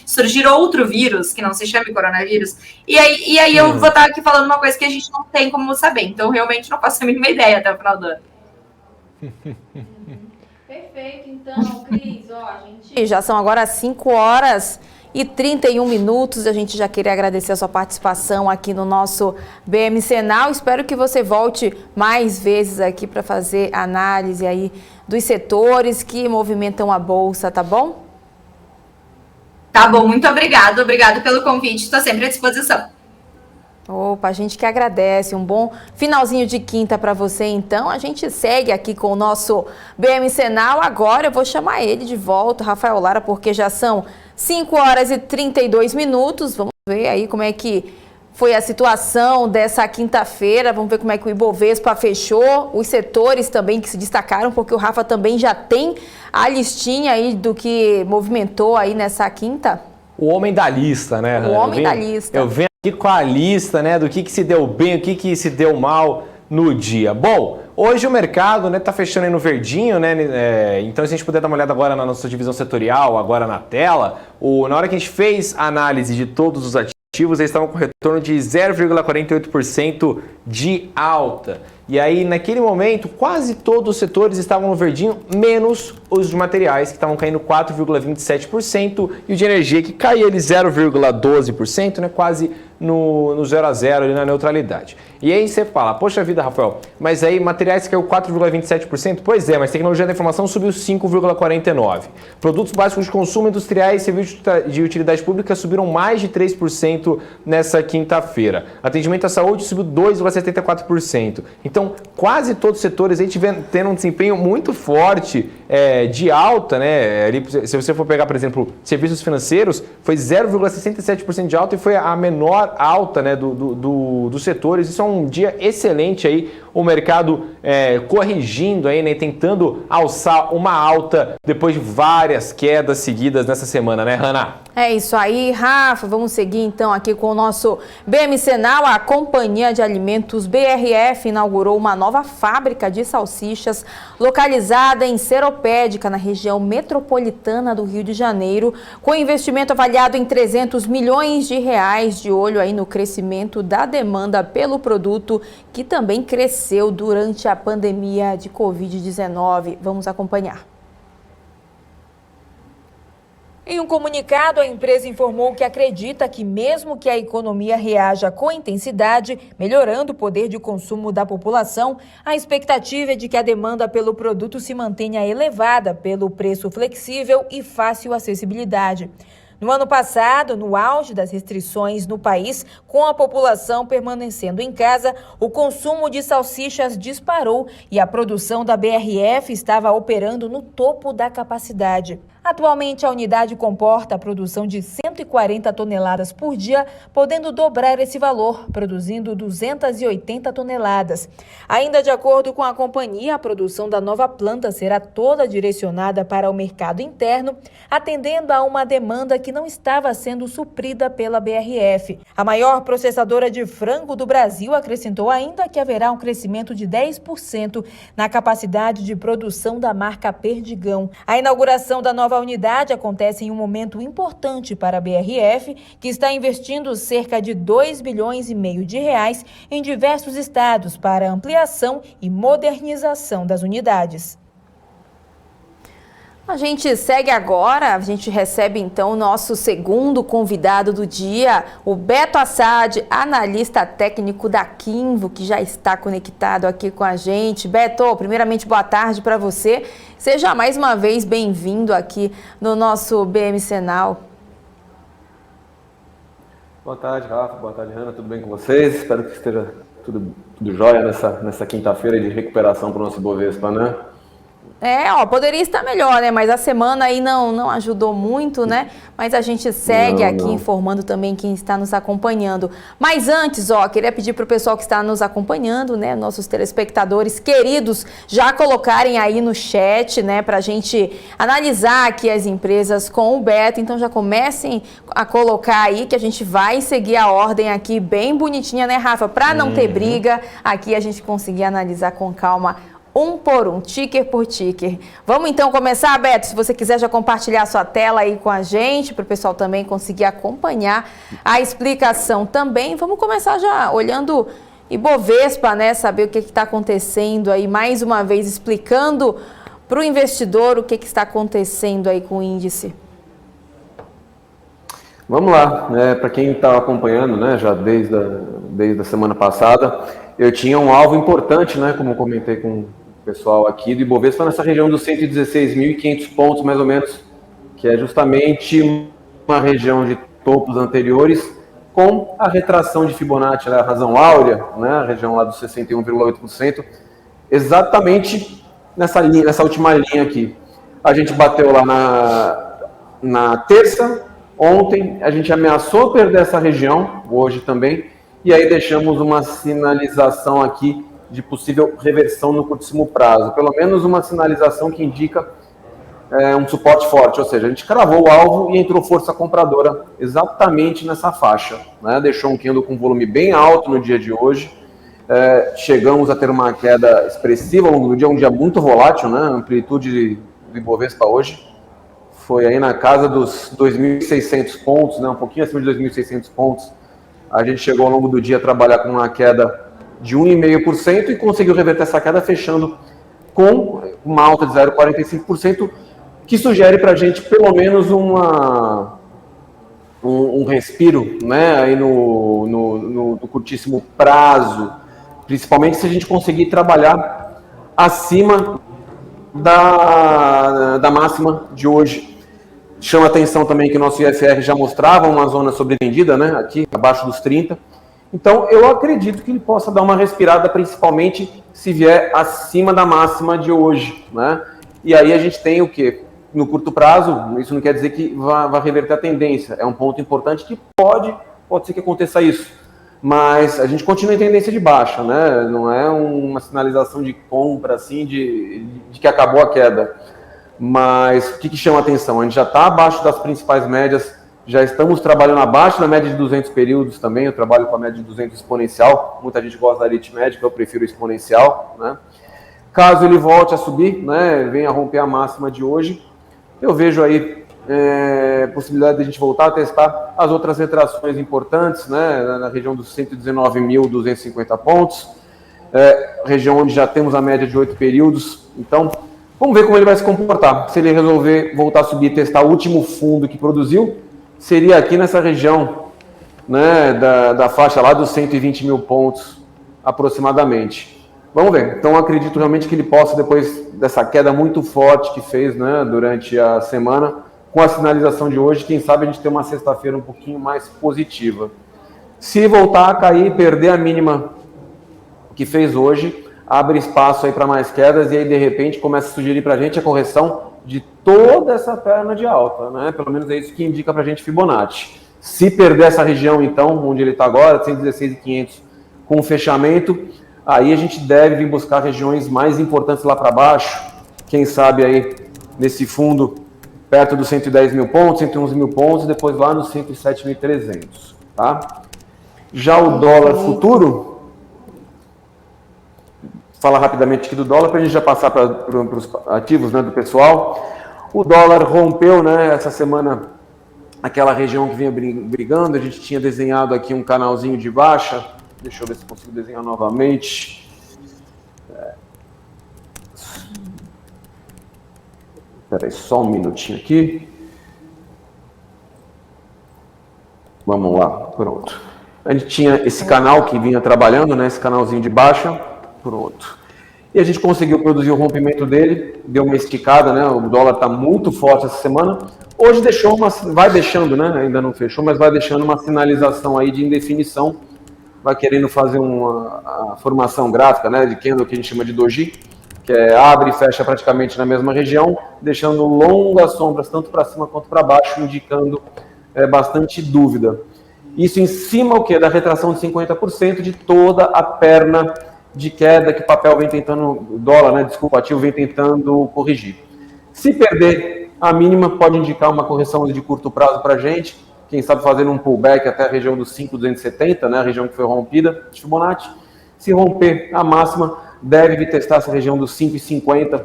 [SPEAKER 4] surgir outro vírus, que não se chame coronavírus, e aí eu vou estar aqui falando uma coisa que a gente não tem como saber, então realmente não faço a mínima ideia até o final do ano.
[SPEAKER 1] Perfeito, então, Cris, a gente já são agora 5h31, a gente já queria agradecer a sua participação aqui no nosso BM Senal, espero que você volte mais vezes aqui para fazer análise aí dos setores que movimentam a Bolsa, tá bom?
[SPEAKER 4] Tá bom, muito obrigado pelo convite, estou sempre à disposição.
[SPEAKER 1] Opa, a gente que agradece, um bom finalzinho de quinta para você, então. A gente segue aqui com o nosso BM Senal. Agora eu vou chamar ele de volta, Rafael Lara, porque já são 5h32. Vamos ver aí como é que foi a situação dessa quinta-feira. Vamos ver como é que o Ibovespa fechou, os setores também que se destacaram, porque o Rafa também já tem a listinha aí do que movimentou aí nessa quinta.
[SPEAKER 2] O homem da lista, né?
[SPEAKER 1] O homem da lista.
[SPEAKER 2] Eu venho aqui com a lista, né, do que se deu bem, o que se deu mal no dia. Bom, hoje o mercado, né, tá fechando aí no verdinho, né, então se a gente puder dar uma olhada agora na nossa divisão setorial, agora na tela, na hora que a gente fez a análise de todos os ativos, eles estavam com retorno de 0,48% de alta. E aí, naquele momento, quase todos os setores estavam no verdinho, menos os de materiais, que estavam caindo 4,27%, e o de energia, que caiu ali 0,12%, né, quase no 0 a 0, ali na neutralidade. E aí você fala, poxa vida, Rafael, mas aí materiais caiu 4,27%? Pois é, mas tecnologia da informação subiu 5,49%. Produtos básicos de consumo industriais e serviços de utilidade pública subiram mais de 3% nessa quinta-feira. Atendimento à saúde subiu 2,74%. Então, quase todos os setores aí tendo um desempenho muito forte de alta, né? Ali, se você for pegar, por exemplo, serviços financeiros, foi 0,67% de alta e foi a menor alta, né, dos setores. Isso é um dia excelente aí, o mercado corrigindo aí, né, tentando alçar uma alta depois de várias quedas seguidas nessa semana, né, Hanna?
[SPEAKER 1] É isso aí, Rafa. Vamos seguir então aqui com o nosso BMC Now. A Companhia de Alimentos BRF inaugurou uma nova fábrica de salsichas localizada em Seropédica, na região metropolitana do Rio de Janeiro, com investimento avaliado em 300 milhões de reais, de olho aí no crescimento da demanda pelo produto, que também cresceu durante a pandemia de Covid-19. Vamos acompanhar. Em um comunicado, a empresa informou que acredita que, mesmo que a economia reaja com intensidade, melhorando o poder de consumo da população, a expectativa é de que a demanda pelo produto se mantenha elevada pelo preço flexível e fácil acessibilidade. No ano passado, no auge das restrições no país, com a população permanecendo em casa, o consumo de salsichas disparou e a produção da BRF estava operando no topo da capacidade. Atualmente, a unidade comporta a produção de 140 toneladas por dia, podendo dobrar esse valor, produzindo 280 toneladas. Ainda de acordo com a companhia, a produção da nova planta será toda direcionada para o mercado interno, atendendo a uma demanda que não estava sendo suprida pela BRF. A maior processadora de frango do Brasil acrescentou ainda que haverá um crescimento de 10% na capacidade de produção da marca Perdigão. A inauguração da nova unidade acontece em um momento importante para a BRF, que está investindo cerca de 2,5 bilhões de reais em diversos estados para ampliação e modernização das unidades. A gente segue agora, a gente recebe então o nosso segundo convidado do dia, o Beto Assad, analista técnico da Quinvo, que já está conectado aqui com a gente. Beto, primeiramente boa tarde para você. Seja mais uma vez bem-vindo aqui no nosso BMC Now.
[SPEAKER 5] Boa tarde, Rafa. Boa tarde, Hanna. Tudo bem com vocês? Espero que esteja tudo jóia nessa quinta-feira de recuperação para o nosso Bovespa, né?
[SPEAKER 1] Poderia estar melhor, né? Mas a semana aí não ajudou muito, né? Mas a gente segue informando também quem está nos acompanhando. Mas antes, queria pedir para o pessoal que está nos acompanhando, né? Nossos telespectadores queridos, já colocarem aí no chat, né? Para a gente analisar aqui as empresas com o Beto. Então já comecem a colocar aí que a gente vai seguir a ordem aqui bem bonitinha, né, Rafa? Para não ter briga, aqui a gente conseguir analisar com calma, um por um, ticker por ticker. Vamos então começar, Beto? Se você quiser já compartilhar a sua tela aí com a gente, para o pessoal também conseguir acompanhar a explicação também. Vamos começar já olhando Ibovespa, né? Saber o que está acontecendo aí, mais uma vez explicando para o investidor o que está acontecendo aí com o índice.
[SPEAKER 5] Vamos lá, para quem está acompanhando, né, já desde a semana passada, eu tinha um alvo importante, né, como comentei com pessoal aqui do Ibovespa, nessa região dos 116.500 pontos, mais ou menos, que é justamente uma região de topos anteriores, com a retração de Fibonacci, a razão áurea, né, a região lá dos 61,8%, exatamente nessa última linha aqui. A gente bateu lá na terça, ontem a gente ameaçou perder essa região, hoje também, e aí deixamos uma sinalização aqui de possível reversão no curtíssimo prazo. Pelo menos uma sinalização que indica um suporte forte, ou seja, a gente cravou o alvo e entrou força compradora exatamente nessa faixa, né? Deixou um candle com volume bem alto no dia de hoje. Chegamos a ter uma queda expressiva ao longo do dia, um dia muito volátil, né? A amplitude do Ibovespa hoje foi aí na casa dos 2.600 pontos, né? Um pouquinho acima de 2.600 pontos. A gente chegou ao longo do dia a trabalhar com uma queda de 1,5% e conseguiu reverter essa queda fechando com uma alta de 0,45%, que sugere para a gente pelo menos um respiro, né, aí no curtíssimo prazo, principalmente se a gente conseguir trabalhar acima da máxima de hoje. Chama atenção também que o nosso IFR já mostrava uma zona sobrevendida, né, aqui abaixo dos 30. Então eu acredito que ele possa dar uma respirada, principalmente se vier acima da máxima de hoje, né? E aí a gente tem o quê? No curto prazo, isso não quer dizer que vai reverter a tendência. É um ponto importante que pode ser que aconteça isso. Mas a gente continua em tendência de baixa, né? Não é uma sinalização de compra, assim, de que acabou a queda. Mas o que chama atenção? A gente já está abaixo das principais médias, já estamos trabalhando abaixo da média de 200 períodos também. Eu trabalho com a média de 200 exponencial. Muita gente gosta da aritmética, eu prefiro exponencial, né? Caso ele volte a subir, né, venha romper a máxima de hoje, eu vejo aí possibilidade de a gente voltar a testar as outras retrações importantes, né, na região dos 119.250 pontos, região onde já temos a média de 8 períodos. Então, vamos ver como ele vai se comportar. Se ele resolver voltar a subir e testar o último fundo que produziu, seria aqui nessa região, né, da faixa lá dos 120 mil pontos aproximadamente. Vamos ver. Então, acredito realmente que ele possa, depois dessa queda muito forte que fez, né, durante a semana, com a sinalização de hoje, quem sabe a gente ter uma sexta-feira um pouquinho mais positiva. Se voltar a cair, perder a mínima que fez hoje, abre espaço aí para mais quedas e aí, de repente, começa a sugerir para a gente a correção de toda essa perna de alta, né? Pelo menos é isso que indica para a gente Fibonacci. Se perder essa região, então, onde ele está agora, 116.500, com o fechamento, aí a gente deve vir buscar regiões mais importantes lá para baixo, quem sabe aí nesse fundo perto dos 110 mil pontos, 111 mil pontos, e depois lá nos 107.300, tá? Já o dólar futuro, falar rapidamente aqui do dólar para a gente já passar para os ativos, né, do pessoal. O dólar rompeu, né, essa semana aquela região que vinha brigando, a gente tinha desenhado aqui um canalzinho de baixa. Deixa eu ver se consigo desenhar novamente. Espera aí, só um minutinho aqui. Vamos lá, pronto. A gente tinha esse canal que vinha trabalhando, né? Esse canalzinho de baixa, pronto. E a gente conseguiu produzir o rompimento dele, deu uma esticada, né? O dólar está muito forte essa semana. Hoje vai deixando, né? Ainda não fechou, mas vai deixando uma sinalização aí de indefinição. Vai querendo fazer a formação gráfica, né, de candle que a gente chama de doji, que abre e fecha praticamente na mesma região, deixando longas sombras tanto para cima quanto para baixo, indicando bastante dúvida. Isso em cima o quê? Da retração de 50% de toda a perna de queda que o papel vem tentando, o dólar, né, desculpa, ativo vem tentando corrigir. Se perder a mínima, pode indicar uma correção de curto prazo para a gente, quem sabe fazendo um pullback até a região dos 5.270, né, a região que foi rompida de Fibonacci. Se romper a máxima, deve testar essa região dos 5,50,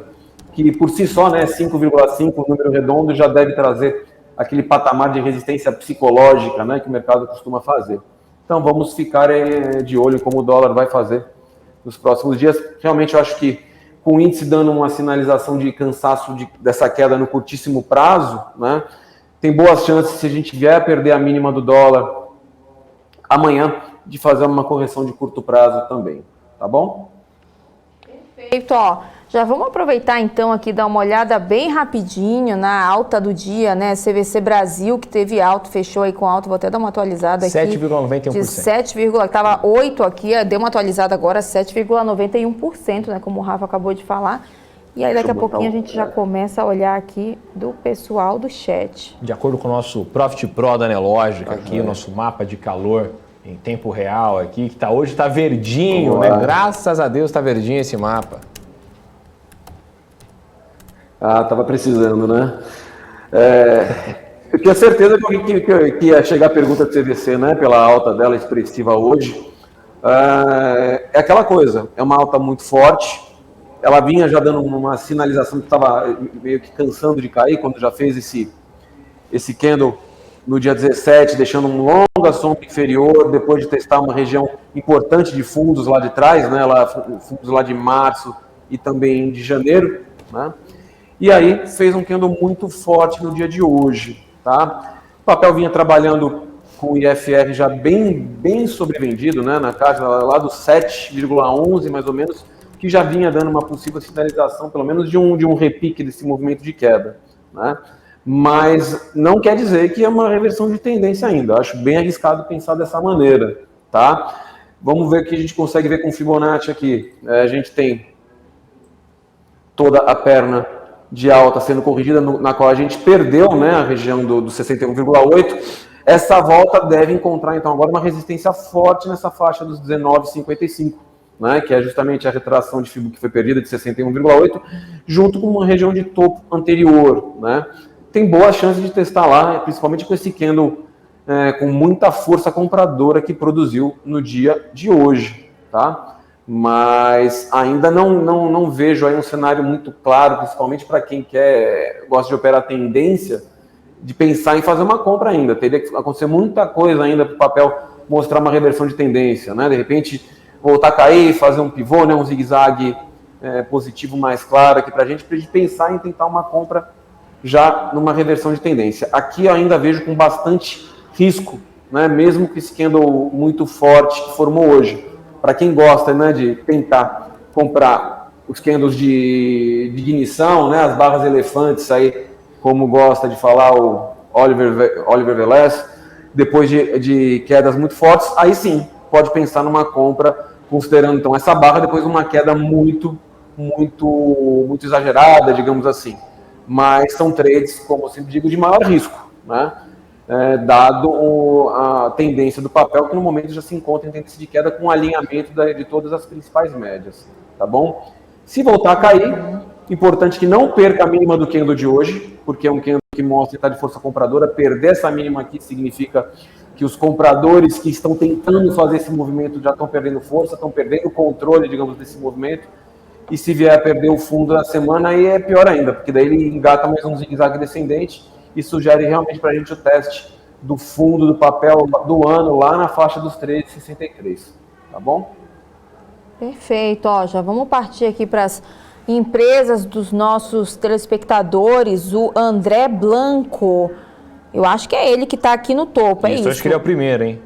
[SPEAKER 5] que por si só, né, 5,5, número redondo, já deve trazer aquele patamar de resistência psicológica, né, que o mercado costuma fazer. Então vamos ficar de olho em como o dólar vai fazer nos próximos dias. Realmente eu acho que com o índice dando uma sinalização de cansaço dessa queda no curtíssimo prazo, né, tem boas chances, se a gente vier a perder a mínima do dólar amanhã, de fazer uma correção de curto prazo também, tá bom?
[SPEAKER 1] Perfeito, ó. Já vamos aproveitar então aqui, dar uma olhada bem rapidinho na alta do dia, né? CVC Brasil, que teve alta, fechou aí com alta, vou até dar uma atualizada aqui.
[SPEAKER 2] 7,91%.
[SPEAKER 1] De 7, estava 8 aqui, deu uma atualizada agora, 7,91%, né? Como o Rafa acabou de falar. E aí daqui a pouquinho a gente já começa a olhar aqui do pessoal do chat.
[SPEAKER 2] De acordo com o nosso Profit Pro da Nelógica aqui, o nosso mapa de calor em tempo real aqui, que hoje está verdinho, né? Graças a Deus está verdinho esse mapa.
[SPEAKER 5] Tava precisando, né? Eu tinha certeza que ia chegar a pergunta do CVC, né? Pela alta dela expressiva hoje. É aquela coisa, é uma alta muito forte. Ela vinha já dando uma sinalização que estava meio que cansando de cair, quando já fez esse candle no dia 17, deixando um longa sombra inferior, depois de testar uma região importante de fundos lá de trás, né, fundos lá de março e também de janeiro, né, e aí fez um candle muito forte no dia de hoje. Tá? O papel vinha trabalhando com o IFR já bem sobrevendido, né, na casa lá dos 7,11 mais ou menos, que já vinha dando uma possível sinalização, pelo menos de um repique desse movimento de queda, né? Mas não quer dizer que é uma reversão de tendência ainda. Eu acho bem arriscado pensar dessa maneira, tá? Vamos ver o que a gente consegue ver com o Fibonacci aqui. A gente tem toda a perna de alta sendo corrigida, na qual a gente perdeu, né, a região do 61,8. Essa volta deve encontrar, então, agora uma resistência forte nessa faixa dos 19,55. Né, que é justamente a retração de Fibo que foi perdida de 61,8, junto com uma região de topo anterior. Né. Tem boa chance de testar lá, principalmente com esse candle com muita força compradora que produziu no dia de hoje. Tá? Mas ainda não vejo aí um cenário muito claro, principalmente para quem gosta de operar tendência, de pensar em fazer uma compra ainda. Teria que acontecer muita coisa ainda para o papel mostrar uma reversão de tendência. Né. De repente voltar a cair, fazer um pivô, né, um zigue-zague positivo mais claro aqui para a gente pensar em tentar uma compra já numa reversão de tendência. Aqui eu ainda vejo com bastante risco, né, mesmo com esse candle muito forte que formou hoje. Para quem gosta, né, de tentar comprar os candles de ignição, né, as barras elefantes, aí, como gosta de falar o Oliver Velez, depois de quedas muito fortes, aí sim, pode pensar numa compra considerando então essa barra depois de uma queda muito exagerada, digamos assim. Mas são trades, como eu sempre digo, de maior risco, né? Dado a tendência do papel, que no momento já se encontra em tendência de queda com alinhamento de todas as principais médias, tá bom? Se voltar a cair, importante que não perca a mínima do candle de hoje, porque é um candle que mostra que está de força compradora. Perder essa mínima aqui significa que os compradores que estão tentando fazer esse movimento já estão perdendo força, estão perdendo o controle, digamos, desse movimento. E se vier a perder o fundo na semana, aí é pior ainda, porque daí ele engata mais um zigue-zague descendente e sugere realmente para a gente o teste do fundo do papel do ano lá na faixa dos 13,63, tá bom?
[SPEAKER 1] Perfeito, ó, já vamos partir aqui para as empresas dos nossos telespectadores. O André Blanco, eu acho que é ele que está aqui no topo, é isso?
[SPEAKER 2] Acho que ele é o primeiro, hein?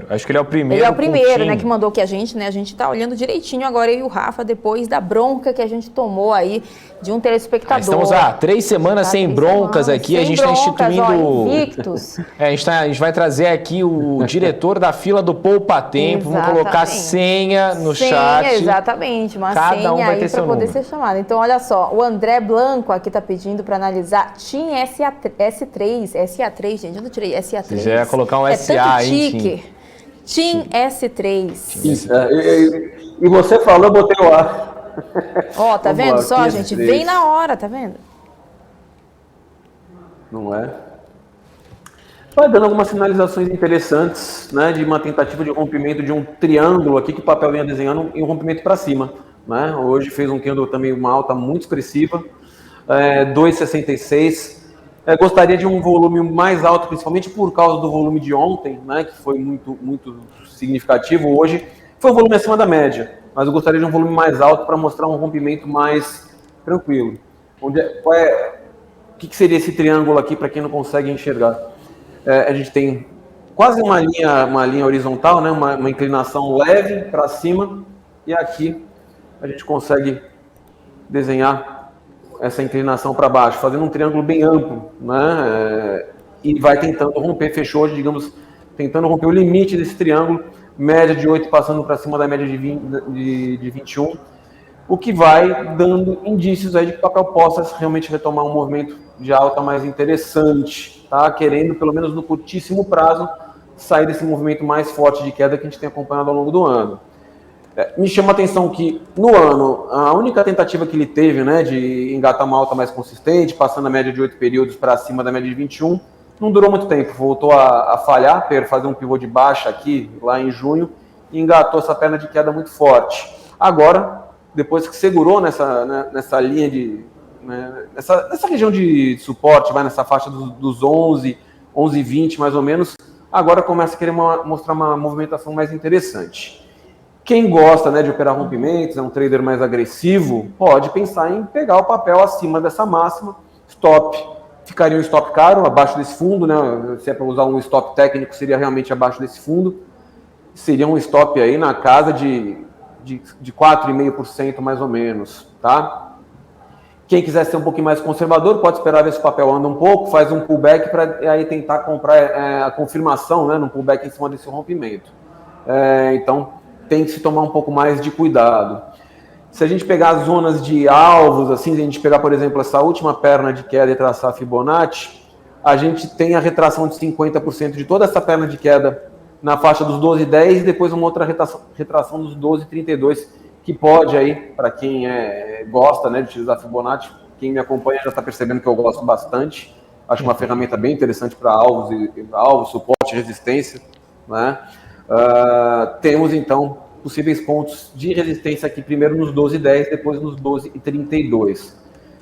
[SPEAKER 2] Acho que ele é o primeiro.
[SPEAKER 1] Ele é o primeiro, né, que mandou aqui a gente, né? A gente tá olhando direitinho agora, eu e o Rafa, depois da bronca que a gente tomou aí de um telespectador.
[SPEAKER 2] Estamos há 3 semanas sem broncas aqui, a gente está instituindo...
[SPEAKER 1] Ó, invictos.
[SPEAKER 2] A gente vai trazer aqui o diretor da fila do Poupa Tempo, vamos colocar senha no chat.
[SPEAKER 1] Exatamente, uma
[SPEAKER 2] Cada
[SPEAKER 1] senha
[SPEAKER 2] um vai
[SPEAKER 1] aí
[SPEAKER 2] ter
[SPEAKER 1] para poder
[SPEAKER 2] número.
[SPEAKER 1] ser chamado. Então, olha só, o André Blanco aqui tá pedindo para analisar TIM SA3, gente, eu não tirei SA3.
[SPEAKER 2] Você já ia colocar um SA aí,
[SPEAKER 1] TIM S3.
[SPEAKER 5] E você falou, eu botei o A.
[SPEAKER 1] Ó, tá vendo só, gente?
[SPEAKER 5] S3.
[SPEAKER 1] Vem na hora, tá vendo?
[SPEAKER 5] Não é? Vai dando algumas sinalizações interessantes, né, de uma tentativa de rompimento de um triângulo aqui que o papel vinha desenhando e um rompimento para cima. Né? Hoje fez um candle também, uma alta muito expressiva, 2,66. Gostaria de um volume mais alto, principalmente por causa do volume de ontem, né, que foi muito significativo. Hoje foi um volume acima da média, mas eu gostaria de um volume mais alto para mostrar um rompimento mais tranquilo. O que seria esse triângulo aqui para quem não consegue enxergar? A gente tem quase uma linha horizontal, né, uma inclinação leve para cima, e aqui a gente consegue desenhar essa inclinação para baixo, fazendo um triângulo bem amplo, né? E vai tentando romper, fechou hoje, digamos, tentando romper o limite desse triângulo, média de 8 passando para cima da média de 21, o que vai dando indícios aí de que o papel possa realmente retomar um movimento de alta mais interessante, tá? Querendo, pelo menos no curtíssimo prazo, sair desse movimento mais forte de queda que a gente tem acompanhado ao longo do ano. Me chama a atenção que, no ano, a única tentativa que ele teve, né, de engatar uma alta mais consistente, passando a média de 8 períodos para cima da média de 21, não durou muito tempo. Voltou a falhar, fazer um pivô de baixa aqui, lá em junho, e engatou essa perna de queda muito forte. Agora, depois que segurou nessa linha nessa região de suporte, vai nessa faixa dos 11 11,20 mais ou menos, agora começa a querer mostrar uma movimentação mais interessante. Quem gosta, né, de operar rompimentos, é um trader mais agressivo, pode pensar em pegar o papel acima dessa máxima, stop. Ficaria um stop caro, abaixo desse fundo, né? Se é para usar um stop técnico, seria realmente abaixo desse fundo. Seria um stop aí na casa de 4,5% mais ou menos, tá? Quem quiser ser um pouquinho mais conservador, pode esperar ver se o papel anda um pouco, faz um pullback para aí tentar comprar a confirmação, né, no pullback em cima desse rompimento. Então, tem que se tomar um pouco mais de cuidado. Se a gente pegar as zonas de alvos, assim, se a gente pegar, por exemplo, essa última perna de queda e traçar a Fibonacci, a gente tem a retração de 50% de toda essa perna de queda na faixa dos 12,10 e depois uma outra retração dos 12,32, que pode aí, para quem gosta, né, de utilizar Fibonacci, quem me acompanha já está percebendo que eu gosto bastante. Acho uma ferramenta bem interessante para alvos, suporte, resistência, né? Temos, então, possíveis pontos de resistência aqui, primeiro nos 12,10, depois nos 12,32.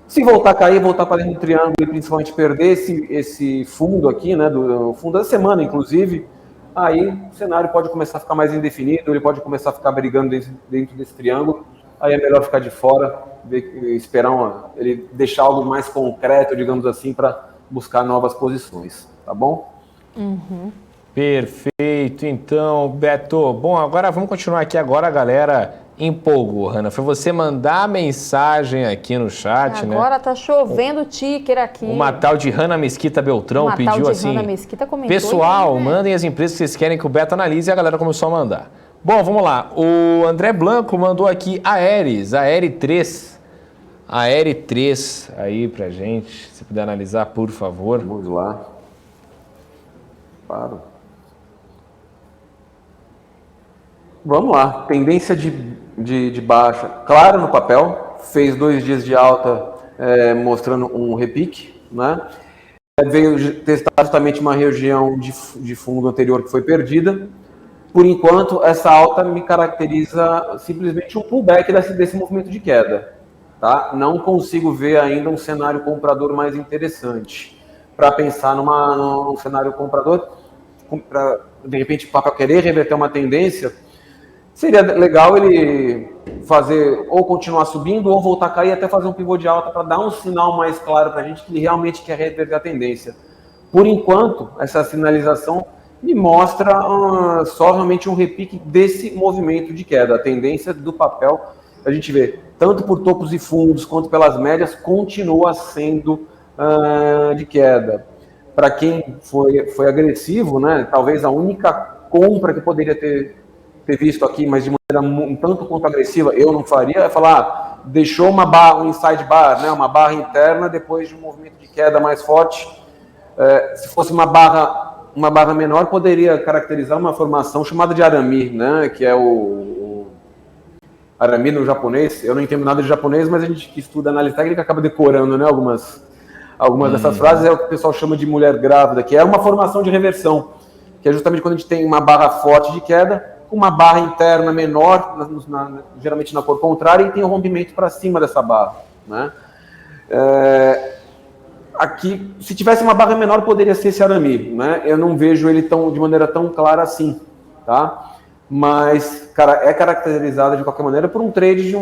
[SPEAKER 5] Se voltar a cair, voltar para dentro do triângulo e principalmente perder esse fundo aqui, né, do fundo da semana, inclusive, aí o cenário pode começar a ficar mais indefinido, ele pode começar a ficar brigando dentro desse triângulo, aí é melhor ficar de fora, esperar ele deixar algo mais concreto, digamos assim, para buscar novas posições, tá bom?
[SPEAKER 1] Uhum.
[SPEAKER 2] Perfeito, então, Beto. Bom, agora vamos continuar aqui. Agora a galera empolgou, Hanna. Foi você mandar mensagem aqui no chat, né?
[SPEAKER 1] Agora tá chovendo ticker aqui.
[SPEAKER 2] Uma tal de Hanna Mesquita Beltrão pediu assim...
[SPEAKER 1] Hanna Mesquita comentou,
[SPEAKER 2] pessoal, mandem as empresas que vocês querem que o Beto analise, e a galera começou a mandar. Bom, vamos lá. O André Blanco mandou aqui Aeres 3. Aeres 3 aí pra gente. Se puder analisar, por favor.
[SPEAKER 5] Vamos lá. Paro. Vamos lá, tendência de baixa, clara no papel, fez 2 dias de alta mostrando um repique, né? Veio testar justamente uma região de fundo anterior que foi perdida. Por enquanto, essa alta me caracteriza simplesmente um pullback desse movimento de queda, tá? Não consigo ver ainda um cenário comprador mais interessante. Para pensar num cenário comprador, para de repente o papel querer reverter uma tendência, seria legal ele fazer ou continuar subindo ou voltar a cair até fazer um pivô de alta para dar um sinal mais claro para a gente que ele realmente quer reverter a tendência. Por enquanto, essa sinalização me mostra só realmente um repique desse movimento de queda. A tendência do papel, a gente vê, tanto por topos e fundos quanto pelas médias, continua sendo de queda. Para quem foi agressivo, né, talvez a única compra que poderia ter visto aqui, mas de maneira um tanto quanto agressiva, eu não faria, é falar, deixou uma barra, um inside bar, né, uma barra interna depois de um movimento de queda mais forte. Se fosse uma barra menor, poderia caracterizar uma formação chamada de arami, né, que é o arami no japonês. Eu não entendo nada de japonês, mas a gente que estuda análise técnica acaba decorando, né, algumas dessas frases. É o que o pessoal chama de mulher grávida, que é uma formação de reversão, que é justamente quando a gente tem uma barra forte de queda, uma barra interna menor, geralmente na cor contrária, e tem um rompimento para cima dessa barra, né? Aqui, se tivesse uma barra menor, poderia ser esse arame, né? Eu não vejo ele de maneira tão clara assim, tá? Mas, cara, é caracterizada de qualquer maneira por um trade de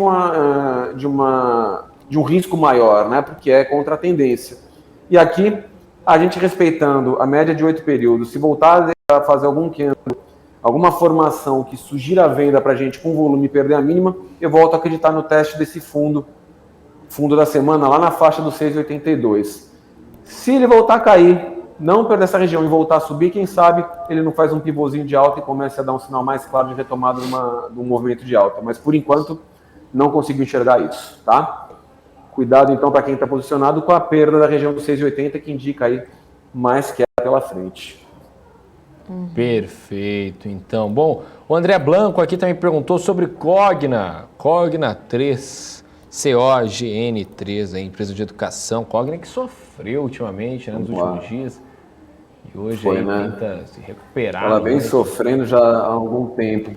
[SPEAKER 5] um risco maior, né? Porque é contra a tendência. E aqui, a gente respeitando a média de 8 períodos, se voltar a fazer alguma formação que sugira a venda para a gente com volume e perder a mínima, eu volto a acreditar no teste desse fundo da semana, lá na faixa dos 6,82. Se ele voltar a cair, não perder essa região e voltar a subir, quem sabe ele não faz um pivôzinho de alta e comece a dar um sinal mais claro de retomada de um movimento de alta. Mas, por enquanto, não consigo enxergar isso, tá? Cuidado, então, para quem está posicionado com a perda da região dos 6,80, que indica aí mais queda pela frente.
[SPEAKER 2] Perfeito, então. Bom, o André Blanco aqui também perguntou sobre Cogna 3, COGN 3, a empresa de educação. Cogna que sofreu ultimamente, né, nos últimos dias. E hoje aí, né, tenta se recuperar.
[SPEAKER 5] Ela vem sofrendo já há algum tempo.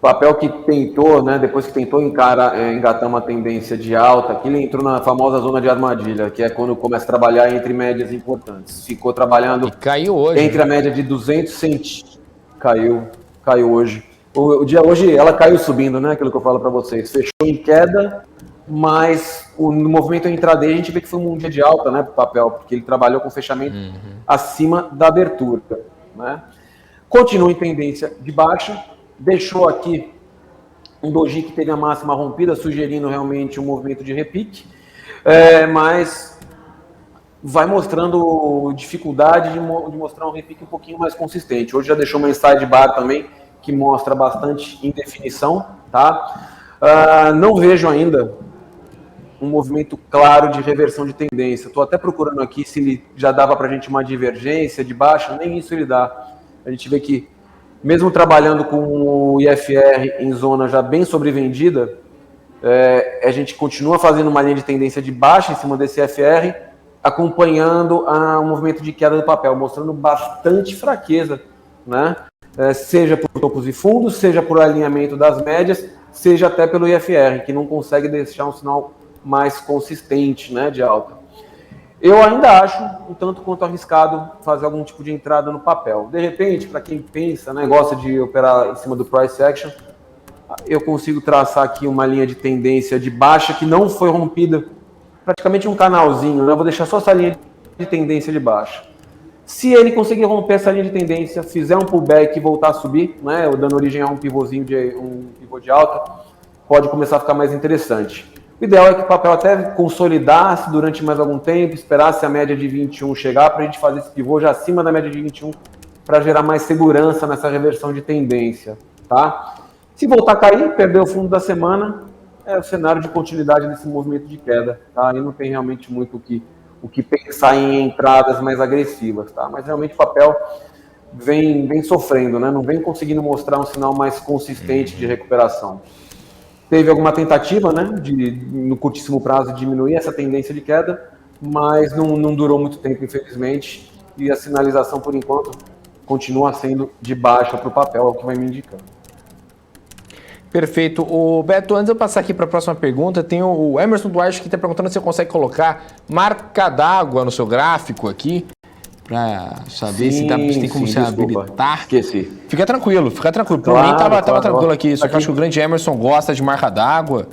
[SPEAKER 5] papel que tentou, né, depois que tentou engatar uma tendência de alta, que ele entrou na famosa zona de armadilha, que é quando começa a trabalhar entre médias importantes. Ficou trabalhando
[SPEAKER 2] caiu hoje,
[SPEAKER 5] entre a média de 200 centímetros. Caiu hoje. O dia hoje ela caiu subindo, né? Aquilo que eu falo para vocês. Fechou em queda, mas no movimento intraday a gente vê que foi um dia de alta, né, para o papel, porque ele trabalhou com fechamento acima da abertura, né? Continua em tendência de baixa, deixou aqui um doji que teve a máxima rompida, sugerindo realmente um movimento de repique, mas vai mostrando dificuldade de mostrar um repique um pouquinho mais consistente. Hoje já deixou uma inside bar também, que mostra bastante indefinição, tá? Não vejo ainda um movimento claro de reversão de tendência. Estou até procurando aqui se ele já dava para a gente uma divergência de baixa, nem isso ele dá. A gente vê que, mesmo trabalhando com o IFR em zona já bem sobrevendida, a gente continua fazendo uma linha de tendência de baixa em cima desse IFR, acompanhando o movimento de queda do papel, mostrando bastante fraqueza, né? Seja por topos e fundos, seja por alinhamento das médias, seja até pelo IFR, que não consegue deixar um sinal mais consistente, né, de alta. Eu ainda acho um tanto quanto arriscado fazer algum tipo de entrada no papel. De repente, para quem pensa, né, gosta de operar em cima do price action, eu consigo traçar aqui uma linha de tendência de baixa que não foi rompida, praticamente um canalzinho, né? Eu vou deixar só essa linha de tendência de baixa. Se ele conseguir romper essa linha de tendência, fizer um pullback e voltar a subir, né, dando origem a um pivô de alta, pode começar a ficar mais interessante. O ideal é que o papel até consolidasse durante mais algum tempo, esperasse a média de 21 chegar para a gente fazer esse pivô já acima da média de 21 para gerar mais segurança nessa reversão de tendência, tá? Se voltar a cair, perder o fundo da semana, é o cenário de continuidade desse movimento de queda, tá? Aí não tem realmente muito o que pensar em entradas mais agressivas, tá? Mas realmente o papel vem sofrendo, né? Não vem conseguindo mostrar um sinal mais consistente de recuperação. Teve alguma tentativa, né, no curtíssimo prazo, diminuir essa tendência de queda, mas não durou muito tempo, infelizmente, e a sinalização, por enquanto, continua sendo de baixa para o papel, é o que vai me indicando.
[SPEAKER 2] Perfeito. O Beto, antes de eu passar aqui para a próxima pergunta, tem o Emerson Duarte que está perguntando se você consegue colocar marca d'água no seu gráfico aqui, para saber se tem como se habilitar.
[SPEAKER 5] Esqueci.
[SPEAKER 2] Fica tranquilo. Por
[SPEAKER 5] Claro,
[SPEAKER 2] mim tava tranquilo aqui, só
[SPEAKER 5] aqui.
[SPEAKER 2] que eu acho que o grande Emerson gosta de marca d'água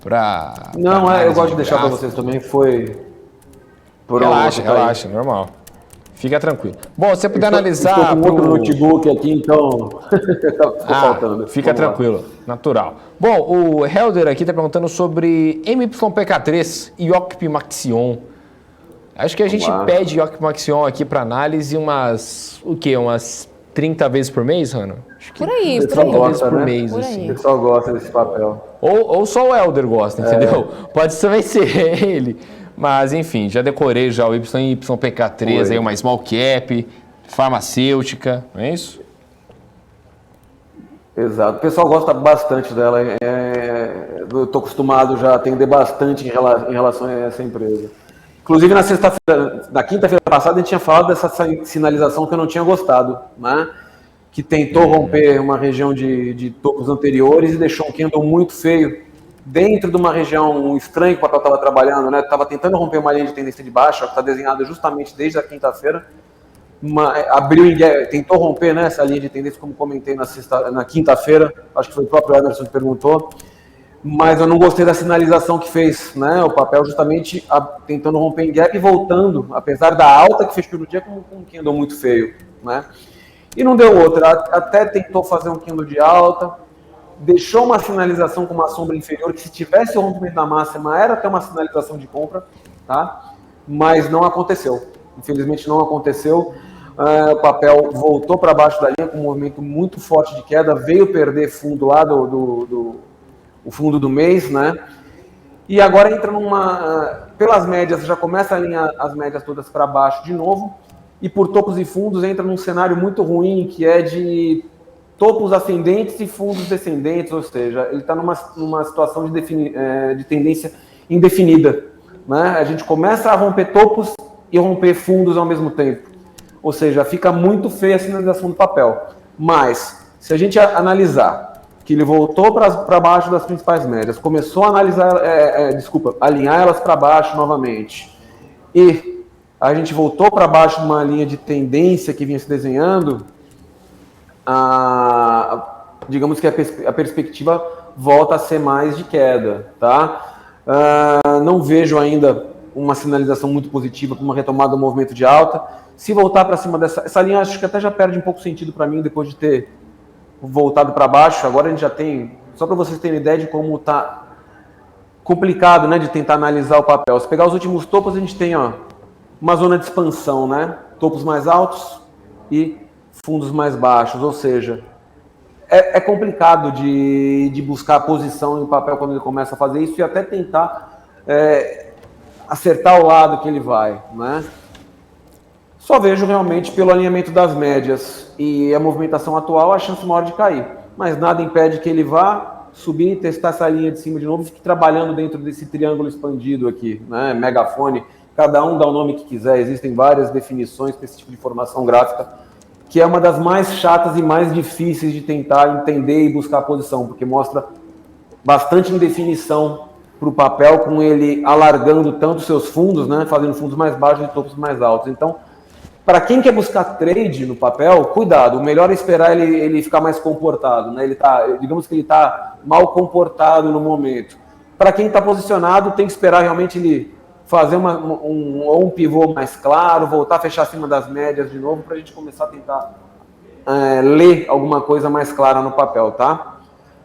[SPEAKER 2] para...
[SPEAKER 5] Não, eu gosto de deixar para vocês também, foi...
[SPEAKER 2] Relaxa, normal. Fica tranquilo. Bom, se você puder analisar...
[SPEAKER 5] Estou com outro notebook aqui, então... tá faltando.
[SPEAKER 2] Fica tranquilo, natural. Bom, o Helder aqui está perguntando sobre MYPK3 e Yokpi Maxion. Acho que a gente pede Yokpi Maxion aqui para análise umas 30 vezes por mês, Hanna? Acho que
[SPEAKER 1] por aí,
[SPEAKER 2] 30 vezes por
[SPEAKER 5] né?
[SPEAKER 2] mês.
[SPEAKER 1] Por
[SPEAKER 2] assim.
[SPEAKER 5] O pessoal gosta desse papel.
[SPEAKER 2] Ou só o Helder gosta, entendeu? Pode também ser ele. Mas, enfim, já decorei já o YPK3, aí uma small cap, farmacêutica, não é isso?
[SPEAKER 5] Exato. O pessoal gosta bastante dela. Eu estou acostumado já a atender bastante em relação a essa empresa. Inclusive, na quinta-feira passada, a gente tinha falado dessa sinalização que eu não tinha gostado, né? Que tentou romper uma região de topos anteriores e deixou um candle muito feio dentro de uma região estranha que o papel estava trabalhando, né? Estava tentando romper uma linha de tendência de baixa, que está desenhada justamente desde a quinta-feira. Tentou romper, né, essa linha de tendência, como comentei na quinta-feira, acho que foi o próprio Emerson que perguntou. Mas eu não gostei da sinalização que fez, né? O papel justamente tentando romper em gap e voltando, apesar da alta que fechou no dia com um candle muito feio, né? E não deu outra, até tentou fazer um candle de alta, deixou uma sinalização com uma sombra inferior, que se tivesse o rompimento da máxima era até uma sinalização de compra, tá? Mas não aconteceu, infelizmente não aconteceu. O papel voltou para baixo da linha com um movimento muito forte de queda, veio perder fundo lá o fundo do mês, né? E agora entra pelas médias, já começa a alinhar as médias todas para baixo de novo, e por topos e fundos entra num cenário muito ruim, que é de topos ascendentes e fundos descendentes, ou seja, ele está numa situação de tendência indefinida, né? A gente começa a romper topos e romper fundos ao mesmo tempo, ou seja, fica muito feia a sinalização do papel. Mas, se a gente analisar que ele voltou para baixo das principais médias, começou a analisar, alinhar elas para baixo novamente, e a gente voltou para baixo de uma linha de tendência que vinha se desenhando, digamos que a perspectiva volta a ser mais de queda, tá? Não vejo ainda uma sinalização muito positiva para uma retomada do movimento de alta. Se voltar para cima essa linha, acho que até já perde um pouco sentido para mim depois de ter voltado para baixo. Agora a gente já tem, só para vocês terem ideia de como está complicado, né, de tentar analisar o papel. Se pegar os últimos topos, a gente tem, ó, uma zona de expansão, né? Topos mais altos e fundos mais baixos, ou seja, é complicado de buscar a posição no papel quando ele começa a fazer isso e até tentar acertar o lado que ele vai, né? Só vejo realmente pelo alinhamento das médias e a movimentação atual a chance maior de cair, mas nada impede que ele vá subir e testar essa linha de cima de novo e fique trabalhando dentro desse triângulo expandido aqui, né? Megafone, cada um dá o nome que quiser, existem várias definições para esse tipo de formação gráfica, que é uma das mais chatas e mais difíceis de tentar entender e buscar a posição, porque mostra bastante indefinição para o papel, com ele alargando tanto seus fundos, né, fazendo fundos mais baixos e topos mais altos. Então, para quem quer buscar trade no papel, cuidado, o melhor é esperar ele ficar mais comportado, né? Digamos que ele está mal comportado no momento. Para quem está posicionado, tem que esperar realmente ele fazer um pivô mais claro, voltar a fechar acima das médias de novo, para a gente começar a tentar ler alguma coisa mais clara no papel, tá?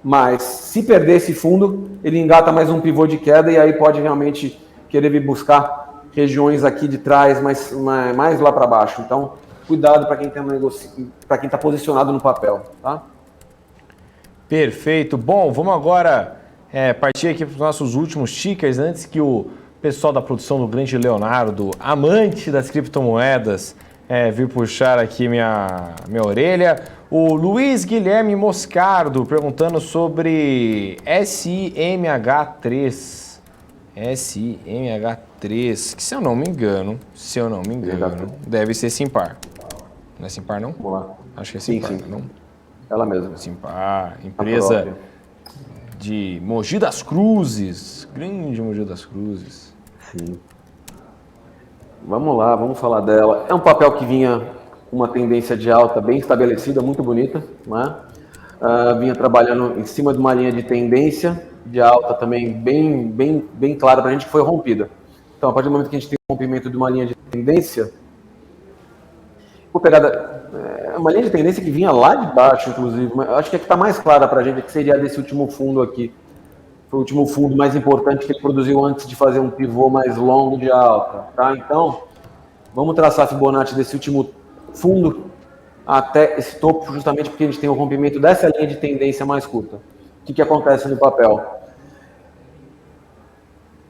[SPEAKER 5] Mas se perder esse fundo, ele engata mais um pivô de queda e aí pode realmente querer vir buscar regiões aqui de trás, mais lá para baixo. Então, cuidado para quem tem para quem está posicionado no papel, tá?
[SPEAKER 2] Perfeito. Bom, vamos agora partir aqui para os nossos últimos tickers, antes que o pessoal da produção do grande Leonardo, amante das criptomoedas, vir puxar aqui minha orelha. O Luiz Guilherme Moscardo perguntando sobre SIMH3. SIMH3, que se eu não me engano, deve ser Simpar. Não é Simpar, não?
[SPEAKER 5] Vamos lá.
[SPEAKER 2] Acho que é Simpar,
[SPEAKER 5] sim.
[SPEAKER 2] não?
[SPEAKER 5] Ela mesma.
[SPEAKER 2] Simpar, empresa de Mogi das Cruzes, grande Mogi das Cruzes.
[SPEAKER 5] Sim. Vamos lá, vamos falar dela. É um papel que vinha com uma tendência de alta bem estabelecida, muito bonita, né? Vinha trabalhando em cima de uma linha de tendência de alta também bem clara para a gente, que foi rompida. Então, a partir do momento que a gente tem um rompimento de uma linha de tendência, vou pegar uma linha de tendência que vinha lá de baixo, inclusive, mas acho que a que está mais clara para a gente, que seria desse último fundo aqui. Foi o último fundo mais importante que ele produziu antes de fazer um pivô mais longo de alta, tá? Então, vamos traçar a Fibonacci desse último fundo até esse topo, justamente porque a gente tem o rompimento dessa linha de tendência mais curta. O que acontece no papel?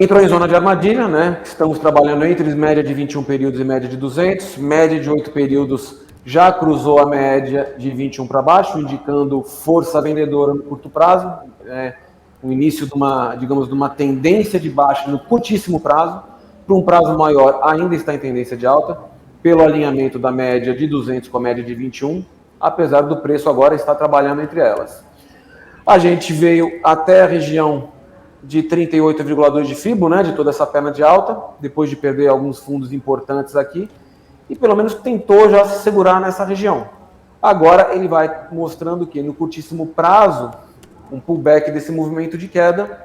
[SPEAKER 5] Entrou em zona de armadilha, né? Estamos trabalhando entre média de 21 períodos e média de 200. Média de 8 períodos já cruzou a média de 21 para baixo, indicando força vendedora no curto prazo. O início de uma tendência de baixa no curtíssimo prazo. Para um prazo maior, ainda está em tendência de alta, pelo alinhamento da média de 200 com a média de 21, apesar do preço agora estar trabalhando entre elas. A gente veio até a região de 38,2 de Fibo, né, de toda essa perna de alta, depois de perder alguns fundos importantes aqui, e pelo menos tentou já se segurar nessa região. Agora ele vai mostrando que no curtíssimo prazo, um pullback desse movimento de queda,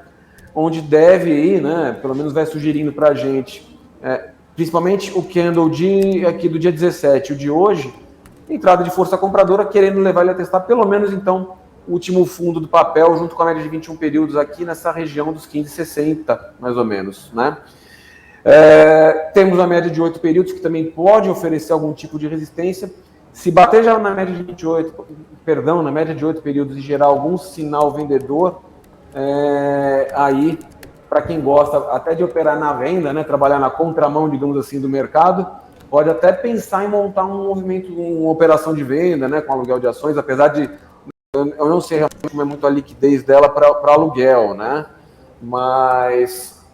[SPEAKER 5] onde deve ir, né, pelo menos vai sugerindo para a gente, principalmente o candle aqui do dia 17, o de hoje, entrada de força compradora, querendo levar ele a testar pelo menos então o último fundo do papel, junto com a média de 21 períodos aqui nessa região dos 15,60, mais ou menos, né? Temos a média de 8 períodos, que também pode oferecer algum tipo de resistência. Se bater já na média de na média de 8 períodos e gerar algum sinal vendedor, aí, para quem gosta até de operar na venda, né, trabalhar na contramão, digamos assim, do mercado, pode até pensar em montar um movimento, uma operação de venda, né, com aluguel de ações, apesar de eu não sei realmente como é muito a liquidez dela para aluguel, né? Mas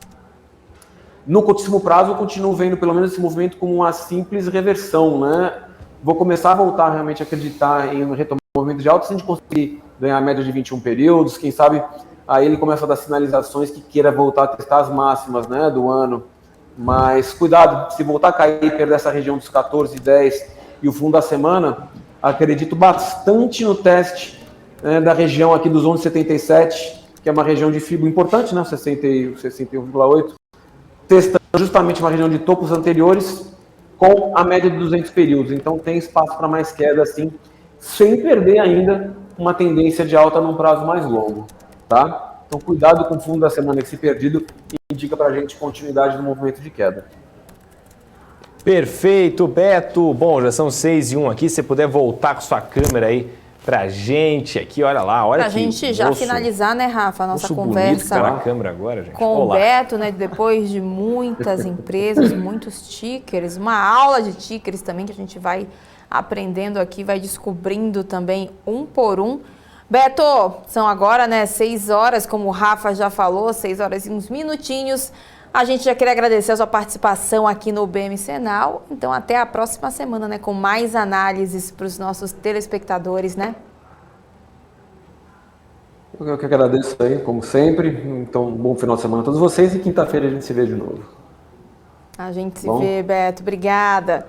[SPEAKER 5] no curtíssimo prazo eu continuo vendo pelo menos esse movimento como uma simples reversão, né? Vou começar a voltar realmente a acreditar em retomar o movimento de alta se a gente conseguir ganhar a média de 21 períodos, quem sabe aí ele começa a dar sinalizações que queira voltar a testar as máximas, né, do ano. Mas cuidado, se voltar a cair e perder essa região dos 14, 10 e o fundo da semana, acredito bastante no teste, né, da região aqui dos 11,77, que é uma região de fibra importante, né, 61,8, testando justamente uma região de topos anteriores com a média de 200 períodos. Então tem espaço para mais queda, assim, sem perder ainda uma tendência de alta num prazo mais longo, tá? Então cuidado com o fundo da semana que se perdido indica para a gente continuidade do movimento de queda.
[SPEAKER 2] Perfeito, Beto. Bom, já são 6:01 aqui. Se você puder voltar com sua câmera aí pra gente aqui, olha lá, olha
[SPEAKER 1] pra
[SPEAKER 2] aqui.
[SPEAKER 1] Gente já finalizar, né, Rafa, a nossa conversa
[SPEAKER 2] na câmera agora, gente.
[SPEAKER 1] Com o Beto, né, depois de muitas empresas, muitos tickers, uma aula de tickers também que a gente vai aprendendo aqui, vai descobrindo também um por um. Beto, são agora, né, 6 horas, como o Rafa já falou, 6 horas e uns minutinhos. A gente já queria agradecer a sua participação aqui no BMC Now. Então, até a próxima semana, né, com mais análises para os nossos telespectadores, né?
[SPEAKER 5] Eu que agradeço aí, como sempre. Então, bom final de semana a todos vocês e quinta-feira a gente se vê de novo.
[SPEAKER 1] A gente se vê, Beto. Obrigada.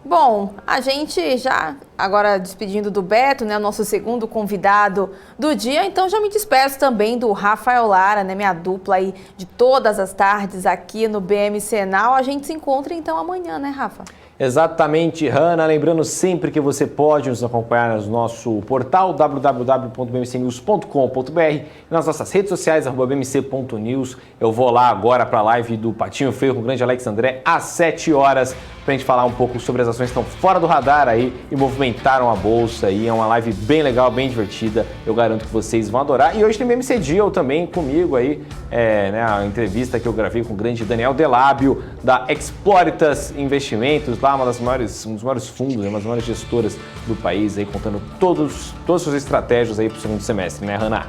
[SPEAKER 1] Bom, a gente já, agora despedindo do Beto, né, o nosso segundo convidado do dia, então já me despeço também do Rafael Lara, né, minha dupla aí de todas as tardes aqui no BMC Now. A gente se encontra então amanhã, né, Rafa?
[SPEAKER 2] Exatamente, Hanna. Lembrando sempre que você pode nos acompanhar no nosso portal www.bmcnews.com.br e nas nossas redes sociais, @bmc.news. Eu vou lá agora para a live do Patinho Feio com o grande Alex André às 7 horas para a gente falar um pouco sobre as ações que estão fora do radar aí e movimentaram a bolsa aí. É uma live bem legal, bem divertida. Eu garanto que vocês vão adorar. E hoje tem BMC Deal também comigo aí, né, a entrevista que eu gravei com o grande Daniel Delábio da Exploritas Investimentos, lá um dos maiores fundos, uma das maiores gestoras do país, aí contando todas as suas estratégias aí para o segundo semestre, né, Hanna?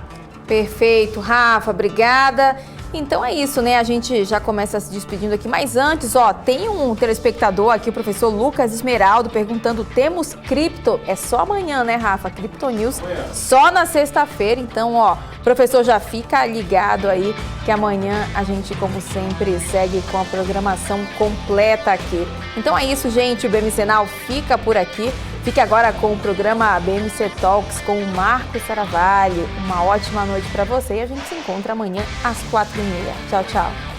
[SPEAKER 1] Perfeito, Rafa, obrigada. Então é isso, né? A gente já começa se despedindo aqui, mas antes, ó, tem um telespectador aqui, o professor Lucas Esmeraldo, perguntando: temos cripto? É só amanhã, né, Rafa? Crypto News só na sexta-feira. Então, ó, professor, já fica ligado aí que amanhã a gente, como sempre, segue com a programação completa aqui. Então é isso, gente. O BMC Now fica por aqui. Fique agora com o programa BMC Talks com o Marcos Saravalho. Uma ótima noite para você e a gente se encontra amanhã às 4h30. Tchau, tchau.